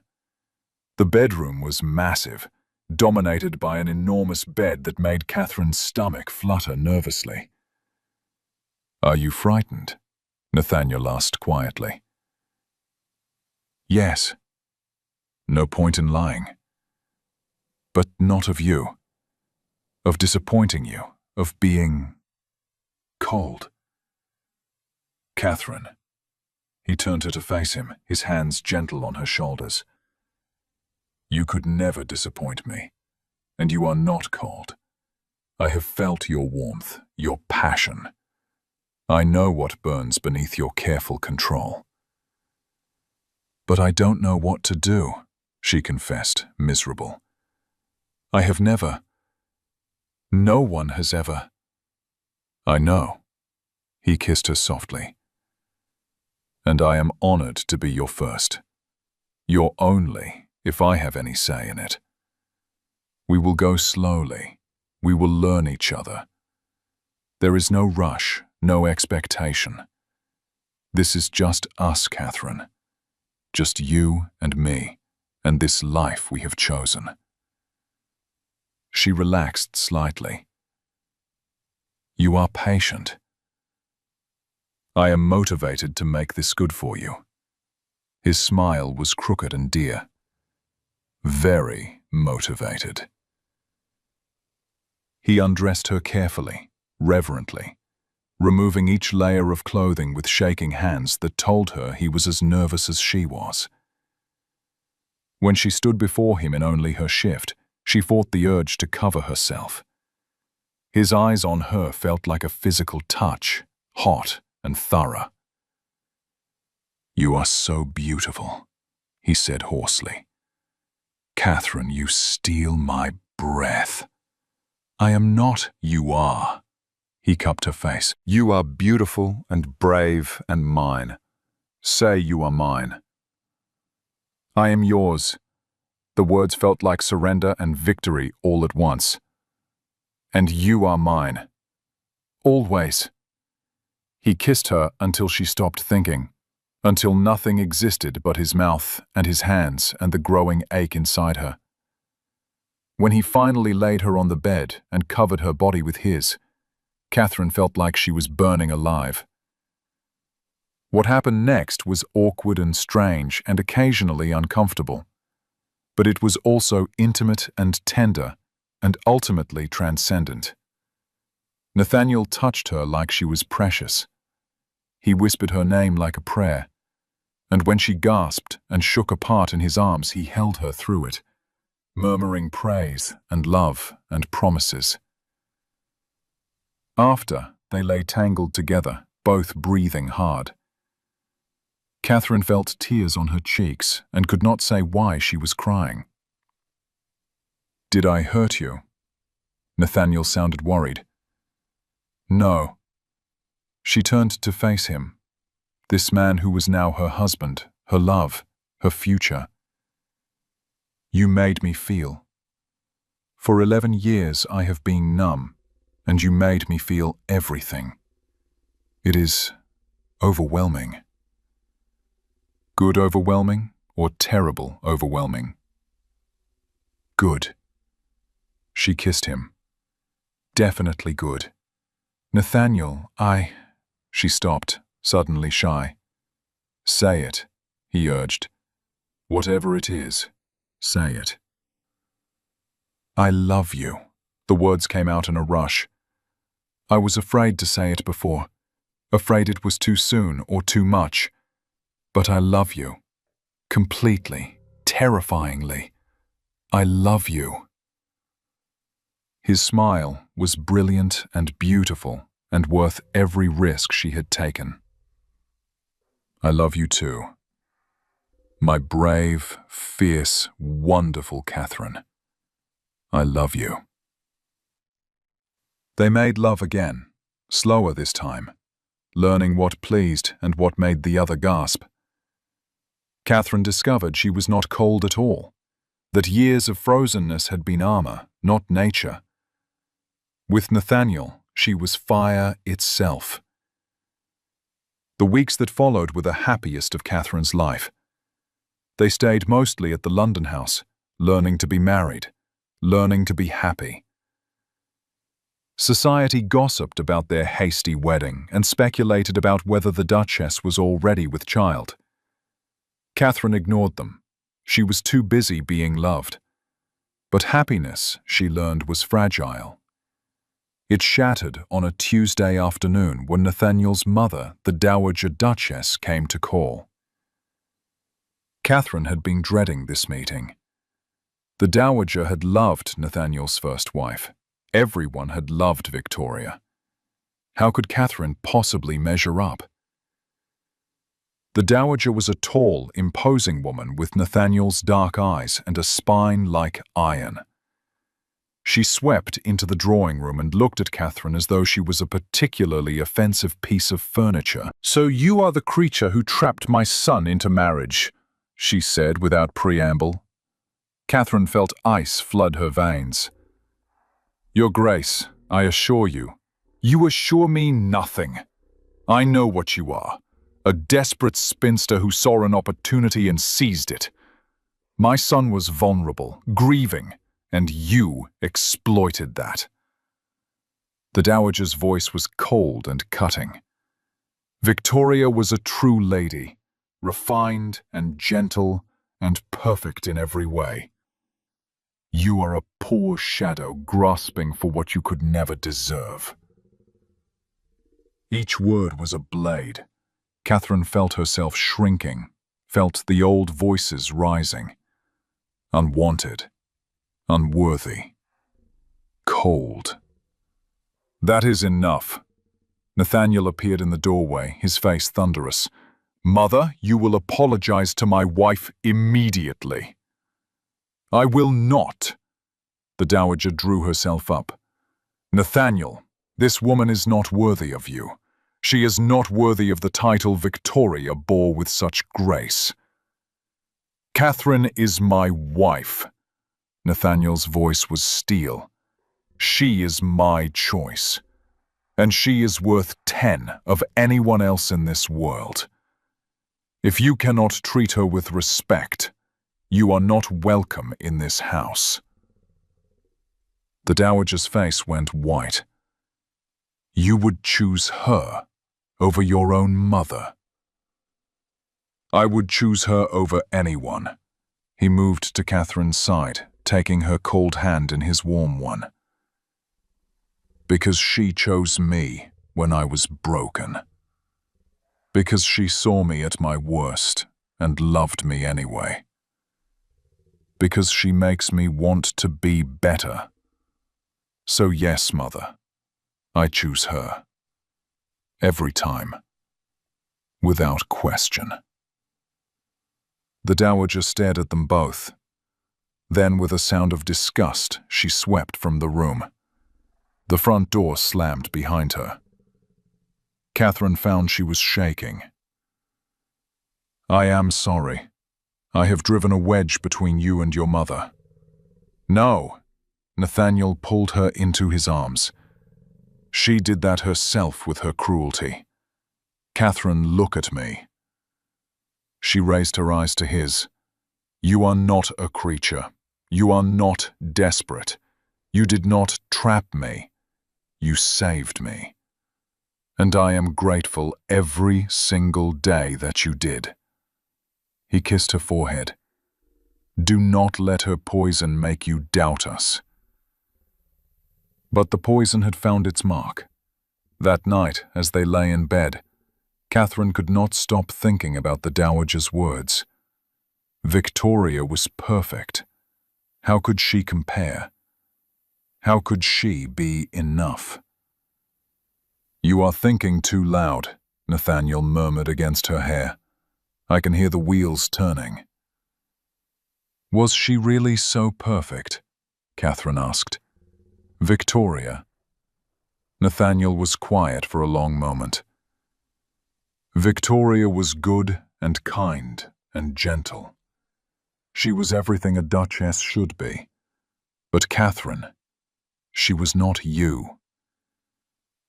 The bedroom was massive, dominated by an enormous bed that made Catherine's stomach flutter nervously. "Are you frightened?" Nathaniel asked quietly. "Yes." "No point in lying." "But not of you. Of disappointing you, of being cold." "Catherine." He turned her to face him, his hands gentle on her shoulders. "You could never disappoint me, and you are not cold. I have felt your warmth, your passion. I know what burns beneath your careful control." "But I don't know what to do," she confessed, miserable. "I have never. No one has ever." "I know." He kissed her softly. "And I am honored to be your first. Your only, if I have any say in it. We will go slowly. We will learn each other. There is no rush, no expectation. This is just us, Catherine. Just you and me, and this life we have chosen." She relaxed slightly. "You are patient." "I am motivated to make this good for you." His smile was crooked and dear. "Very motivated." He undressed her carefully, reverently, removing each layer of clothing with shaking hands that told her he was as nervous as she was. When she stood before him in only her shift, she fought the urge to cover herself. His eyes on her felt like a physical touch, hot and thorough. "You are so beautiful," he said hoarsely. "Catherine, you steal my breath." "I am not." "You are." He cupped her face. "You are beautiful and brave and mine. Say you are mine." "I am yours." The words felt like surrender and victory all at once. "And you are mine. Always." He kissed her until she stopped thinking, until nothing existed but his mouth and his hands and the growing ache inside her. When he finally laid her on the bed and covered her body with his, Catherine felt like she was burning alive. What happened next was awkward and strange and occasionally uncomfortable. But it was also intimate and tender, and ultimately transcendent. Nathaniel touched her like she was precious. He whispered her name like a prayer, and when she gasped and shook apart in his arms, he held her through it, murmuring praise and love and promises. After, they lay tangled together, both breathing hard. Catherine felt tears on her cheeks and could not say why she was crying. "Did I hurt you?" Nathaniel sounded worried. "No." She turned to face him, this man who was now her husband, her love, her future. "You made me feel. For 11 years I have been numb, and you made me feel everything. It is overwhelming." "Good overwhelming or terrible overwhelming?" "Good." She kissed him. "Definitely good. Nathaniel, She stopped, suddenly shy. "Say it," he urged. "Whatever it is, say it." "I love you." The words came out in a rush. "I was afraid to say it before, afraid it was too soon or too much. But I love you. Completely, terrifyingly. I love you." His smile was brilliant and beautiful and worth every risk she had taken. "I love you too." My brave, fierce, wonderful Catherine, I love you. They made love again, slower this time, learning what pleased and what made the other gasp. Catherine discovered she was not cold at all, that years of frozenness had been armor, not nature. With Nathaniel, she was fire itself. The weeks that followed were the happiest of Catherine's life. They stayed mostly at the London house, learning to be married, learning to be happy. Society gossiped about their hasty wedding and speculated about whether the Duchess was already with child. Catherine ignored them. She was too busy being loved. But happiness, she learned, was fragile. It shattered on a Tuesday afternoon when Nathaniel's mother, the Dowager Duchess, came to call. Catherine had been dreading this meeting. The Dowager had loved Nathaniel's first wife. Everyone had loved Victoria. How could Catherine possibly measure up? The Dowager was a tall, imposing woman with Nathaniel's dark eyes and a spine like iron. She swept into the drawing room and looked at Catherine as though she was a particularly offensive piece of furniture. "So you are the creature who trapped my son into marriage," she said without preamble. Catherine felt ice flood her veins. "Your Grace, I assure you." "You assure me nothing. I know what you are. A desperate spinster who saw an opportunity and seized it. My son was vulnerable, grieving, and you exploited that." The Dowager's voice was cold and cutting. Victoria was a true lady, refined and gentle and perfect in every way. You are a poor shadow grasping for what you could never deserve. Each word was a blade. Catherine felt herself shrinking, felt the old voices rising. Unwanted, unworthy, cold. "That is enough." Nathaniel appeared in the doorway, his face thunderous. "Mother, you will apologize to my wife immediately." "I will not." The Dowager drew herself up. "Nathaniel, this woman is not worthy of you. She is not worthy of the title Victoria bore with such grace." "Catherine is my wife." Nathaniel's voice was steel. "She is my choice, and she is worth 10 of anyone else in this world. If you cannot treat her with respect, you are not welcome in this house." The Dowager's face went white. "You would choose her over your own mother?" "I would choose her over anyone." He moved to Catherine's side, taking her cold hand in his warm one. "Because she chose me when I was broken. Because she saw me at my worst and loved me anyway. Because she makes me want to be better. So yes, Mother, I choose her. Every time. Without question." The Dowager stared at them both. Then, with a sound of disgust, she swept from the room. The front door slammed behind her. Catherine found she was shaking. "I am sorry. I have driven a wedge between you and your mother." "No." Nathaniel pulled her into his arms. "She did that herself with her cruelty. Catherine, look at me." She raised her eyes to his. "You are not a creature. You are not desperate. You did not trap me. You saved me. And I am grateful every single day that you did." He kissed her forehead. "Do not let her poison make you doubt us." But the poison had found its mark. That night, as they lay in bed, Catherine could not stop thinking about the Dowager's words. Victoria was perfect. How could she compare? How could she be enough? "You are thinking too loud," Nathaniel murmured against her hair. I can hear the wheels turning. Was she really so perfect? Catherine asked. Victoria. Nathaniel was quiet for a long moment. Victoria was good and kind and gentle. She was everything a duchess should be. But Catherine, she was not you.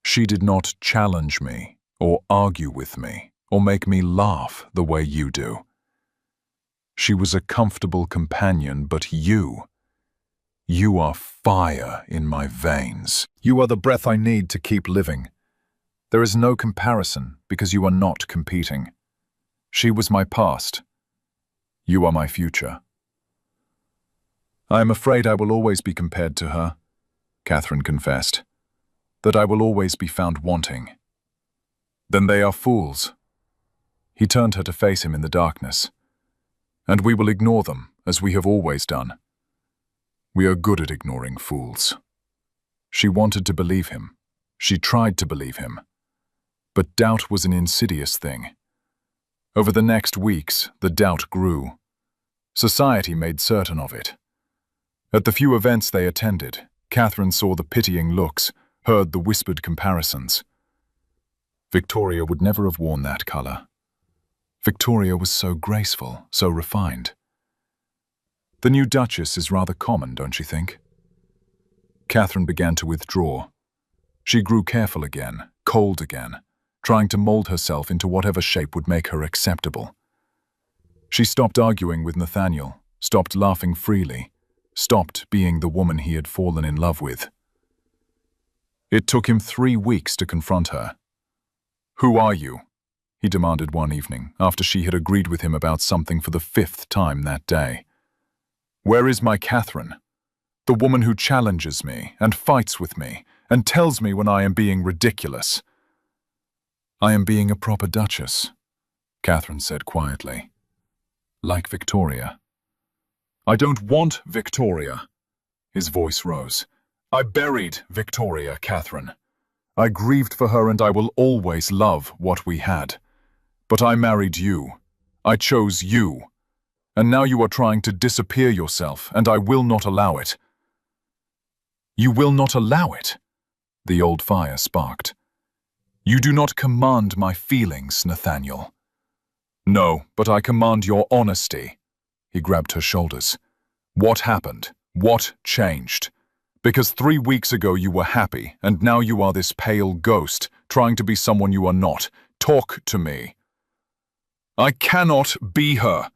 She did not challenge me or argue with me or make me laugh the way you do. She was a comfortable companion, but you are fire in my veins. You are the breath I need to keep living. There is no comparison because you are not competing. She was my past. You are my future. I am afraid I will always be compared to her, Catherine confessed, that I will always be found wanting. Then they are fools. He turned her to face him in the darkness. And we will ignore them, as we have always done. We are good at ignoring fools. She wanted to believe him. She tried to believe him. But doubt was an insidious thing. Over the next weeks, the doubt grew. Society made certain of it. At the few events they attended, Catherine saw the pitying looks, heard the whispered comparisons. Victoria would never have worn that color. Victoria was so graceful, so refined. The new Duchess is rather common, don't you think? Catherine began to withdraw. She grew careful again, cold again, trying to mold herself into whatever shape would make her acceptable. She stopped arguing with Nathaniel, stopped laughing freely, stopped being the woman he had fallen in love with. It took him 3 weeks to confront her. "Who are you?" he demanded one evening, after she had agreed with him about something for the 5th time that day. "Where is my Catherine? The woman who challenges me and fights with me and tells me when I am being ridiculous." "I am being a proper duchess," Catherine said quietly. "Like Victoria." "I don't want Victoria." His voice rose. "I buried Victoria, Catherine. I grieved for her and I will always love what we had. But I married you. I chose you. And now you are trying to disappear yourself, and I will not allow it." "You will not allow it?" The old fire sparked. "You do not command my feelings, Nathaniel." "No, but I command your honesty." He grabbed her shoulders. "What happened? What changed? Because 3 weeks ago you were happy, and now you are this pale ghost, trying to be someone you are not. Talk to me." "I cannot be her."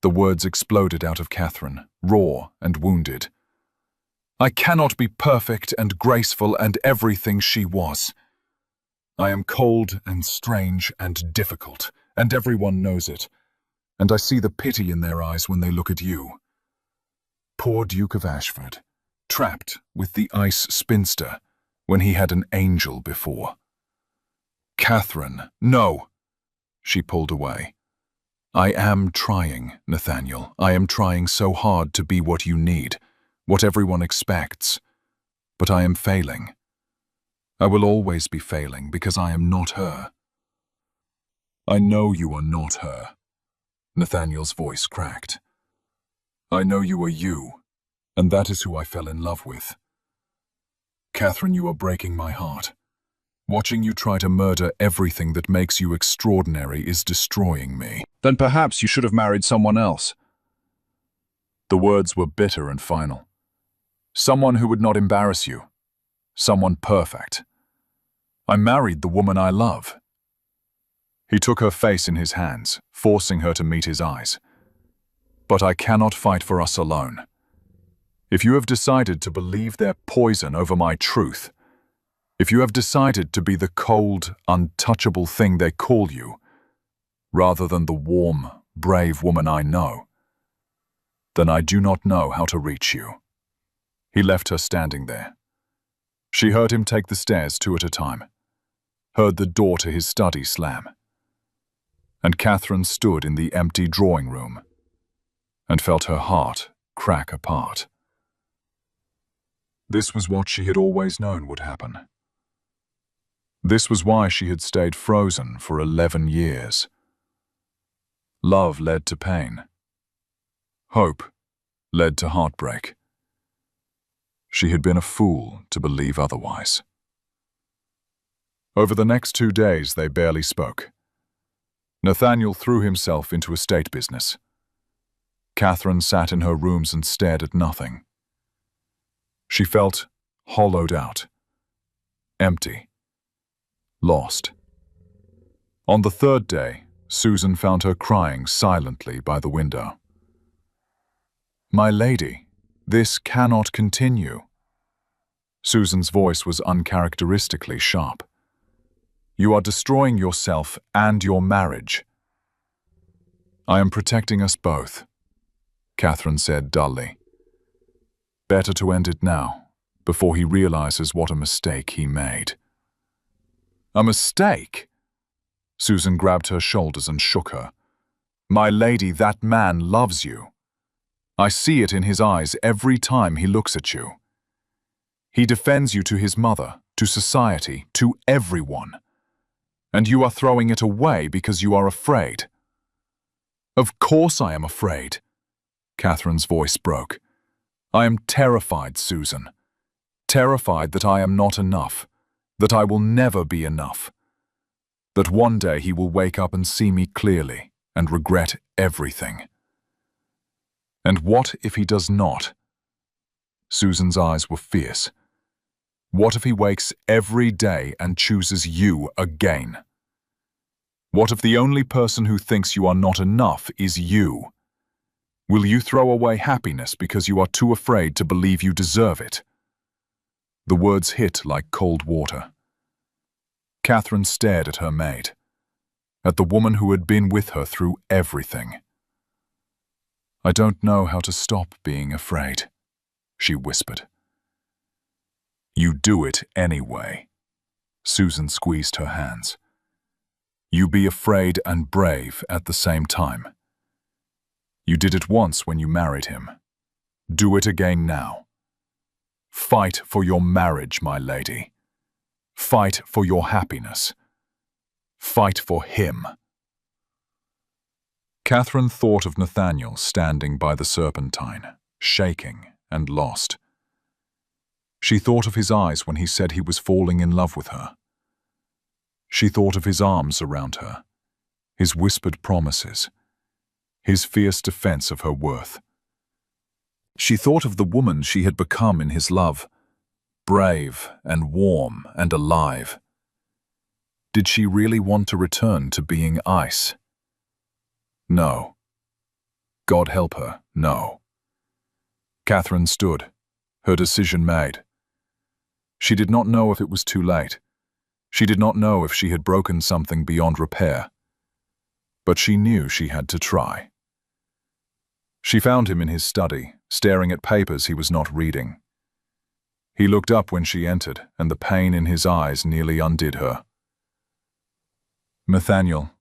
The words exploded out of Catherine, raw and wounded. "I cannot be perfect and graceful and everything she was. I am cold and strange and difficult, and everyone knows it. And I see the pity in their eyes when they look at you. Poor Duke of Ashford, trapped with the ice spinster when he had an angel before." "Catherine, no!" She pulled away. "I am trying, Nathaniel. I am trying so hard to be what you need, what everyone expects. But I am failing. I will always be failing because I am not her." "I know you are not her." Nathaniel's voice cracked. "I know you are you, and that is who I fell in love with. Catherine, you are breaking my heart. Watching you try to murder everything that makes you extraordinary is destroying me." "Then perhaps you should have married someone else." The words were bitter and final. "Someone who would not embarrass you. Someone perfect. I married the woman I love." He took her face in his hands, forcing her to meet his eyes. "But I cannot fight for us alone. If you have decided to believe their poison over my truth, if you have decided to be the cold, untouchable thing they call you, rather than the warm, brave woman I know, then I do not know how to reach you." He left her standing there. She heard him take the stairs 2 at a time, heard the door to his study slam. And Catherine stood in the empty drawing room and felt her heart crack apart. This was what she had always known would happen. This was why she had stayed frozen for 11 years. Love led to pain. Hope led to heartbreak. She had been a fool to believe otherwise. Over the next 2 days, they barely spoke. Nathaniel threw himself into estate business. Catherine sat in her rooms and stared at nothing. She felt hollowed out, empty, lost. On the 3rd day, Susan found her crying silently by the window. "My lady, this cannot continue." Susan's voice was uncharacteristically sharp. "You are destroying yourself and your marriage." "I am protecting us both," Catherine said dully. "Better to end it now, before he realizes what a mistake he made." "A mistake?" Susan grabbed her shoulders and shook her. "My lady, that man loves you. I see it in his eyes every time he looks at you. He defends you to his mother, to society, to everyone. And you are throwing it away because you are afraid." "Of course I am afraid." Catherine's voice broke. "I am terrified, Susan. Terrified that I am not enough, that I will never be enough. That one day he will wake up and see me clearly and regret everything." "And what if he does not?" Susan's eyes were fierce. "What if he wakes every day and chooses you again? What if the only person who thinks you are not enough is you? Will you throw away happiness because you are too afraid to believe you deserve it?" The words hit like cold water. Catherine stared at her maid, at the woman who had been with her through everything. "I don't know how to stop being afraid," she whispered. "You do it anyway." Susan squeezed her hands. "You be afraid and brave at the same time. You did it once when you married him. Do it again now. Fight for your marriage, my lady. Fight for your happiness. Fight for him." Catherine thought of Nathaniel standing by the Serpentine, shaking and lost. She thought of his eyes when he said he was falling in love with her. She thought of his arms around her, his whispered promises, his fierce defense of her worth. She thought of the woman she had become in his love, brave and warm and alive. Did she really want to return to being ice? No. God help her, no. Catherine stood, her decision made. She did not know if it was too late. She did not know if she had broken something beyond repair. But she knew she had to try. She found him in his study, staring at papers he was not reading. He looked up when she entered, and the pain in his eyes nearly undid her. "Nathaniel."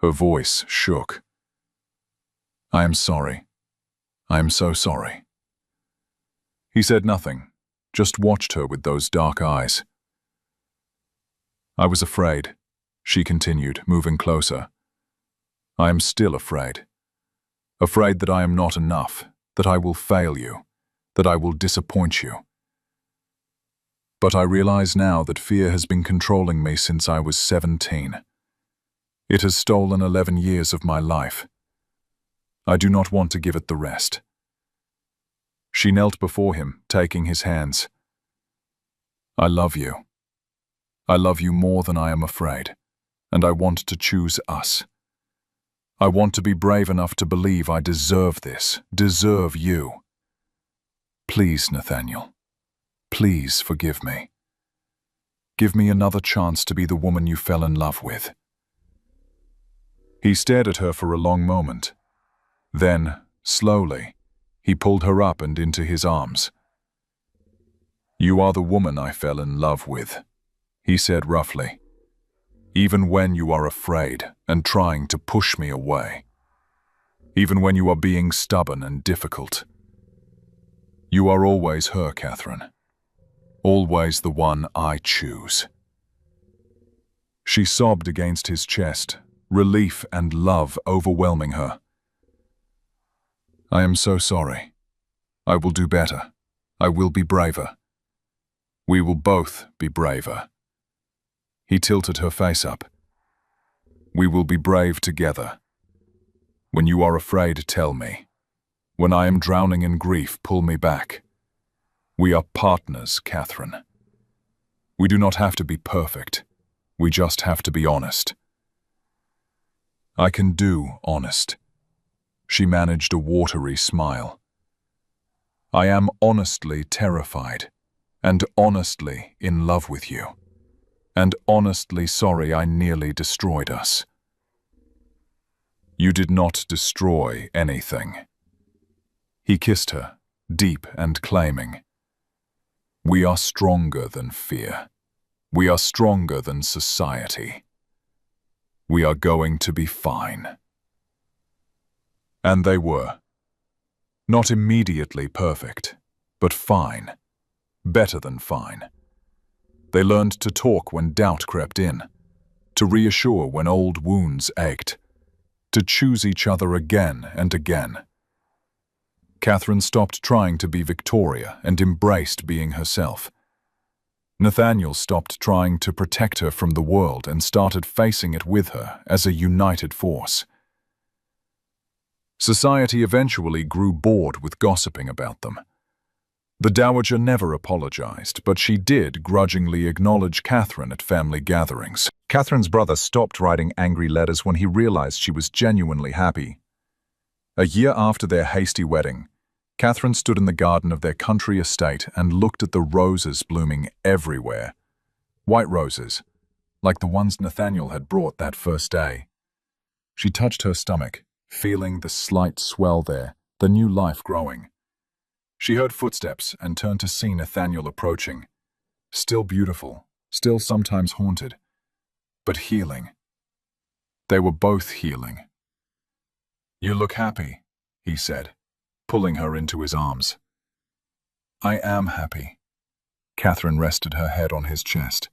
Her voice shook. "I am sorry. I am so sorry." He said nothing, just watched her with those dark eyes. "I was afraid," she continued, moving closer. "I am still afraid. Afraid that I am not enough, that I will fail you, that I will disappoint you. But I realize now that fear has been controlling me since I was 17. It has stolen 11 years of my life. I do not want to give it the rest." She knelt before him, taking his hands. "I love you. I love you more than I am afraid, and I want to choose us. I want to be brave enough to believe I deserve this, deserve you. Please, Nathaniel, please forgive me. Give me another chance to be the woman you fell in love with." He stared at her for a long moment. Then, slowly, he pulled her up and into his arms. "You are the woman I fell in love with," he said roughly. "Even when you are afraid and trying to push me away. Even when you are being stubborn and difficult. You are always her, Catherine. Always the one I choose." She sobbed against his chest, relief and love overwhelming her. "I am so sorry. I will do better. I will be braver. We will both be braver." He tilted her face up. "We will be brave together. When you are afraid, tell me. When I am drowning in grief, pull me back. We are partners, Catherine. We do not have to be perfect. We just have to be honest." "I can do honest." She managed a watery smile. "I am honestly terrified, and honestly in love with you, and honestly sorry I nearly destroyed us." "You did not destroy anything." He kissed her, deep and claiming. "We are stronger than fear. We are stronger than society. We are going to be fine." And they were. Not immediately perfect, but fine. Better than fine. They learned to talk when doubt crept in, to reassure when old wounds ached, to choose each other again and again. Catherine stopped trying to be Victoria and embraced being herself. Nathaniel stopped trying to protect her from the world and started facing it with her as a united force. Society eventually grew bored with gossiping about them. The Dowager never apologized, but she did grudgingly acknowledge Catherine at family gatherings. Catherine's brother stopped writing angry letters when he realized she was genuinely happy. A year after their hasty wedding, Catherine stood in the garden of their country estate and looked at the roses blooming everywhere. White roses, like the ones Nathaniel had brought that first day. She touched her stomach, feeling the slight swell there, the new life growing. She heard footsteps and turned to see Nathaniel approaching. Still beautiful, still sometimes haunted, but healing. They were both healing. "You look happy," he said, pulling her into his arms. "I am happy." Catherine rested her head on his chest,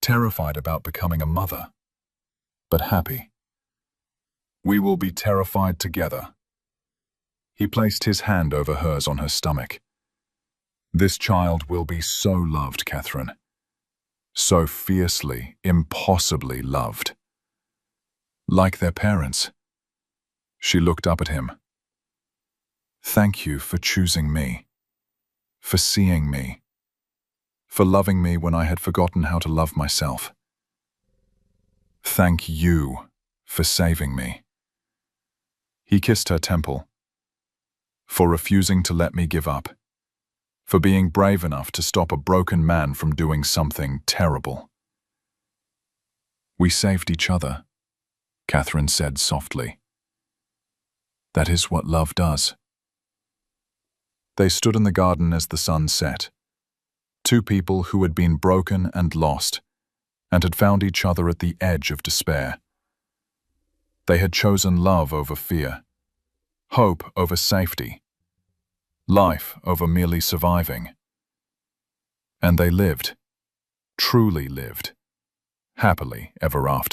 terrified about becoming a mother, but happy. "We will be terrified together." He placed his hand over hers on her stomach. "This child will be so loved, Catherine. So fiercely, impossibly loved. Like their parents." She looked up at him. "Thank you for choosing me, for seeing me, for loving me when I had forgotten how to love myself. Thank you for saving me." He kissed her temple. "For refusing to let me give up, for being brave enough to stop a broken man from doing something terrible." "We saved each other," Catherine said softly. "That is what love does." They stood in the garden as the sun set. Two people who had been broken and lost, and had found each other at the edge of despair. They had chosen love over fear, hope over safety, life over merely surviving. And they lived, truly lived, happily ever after.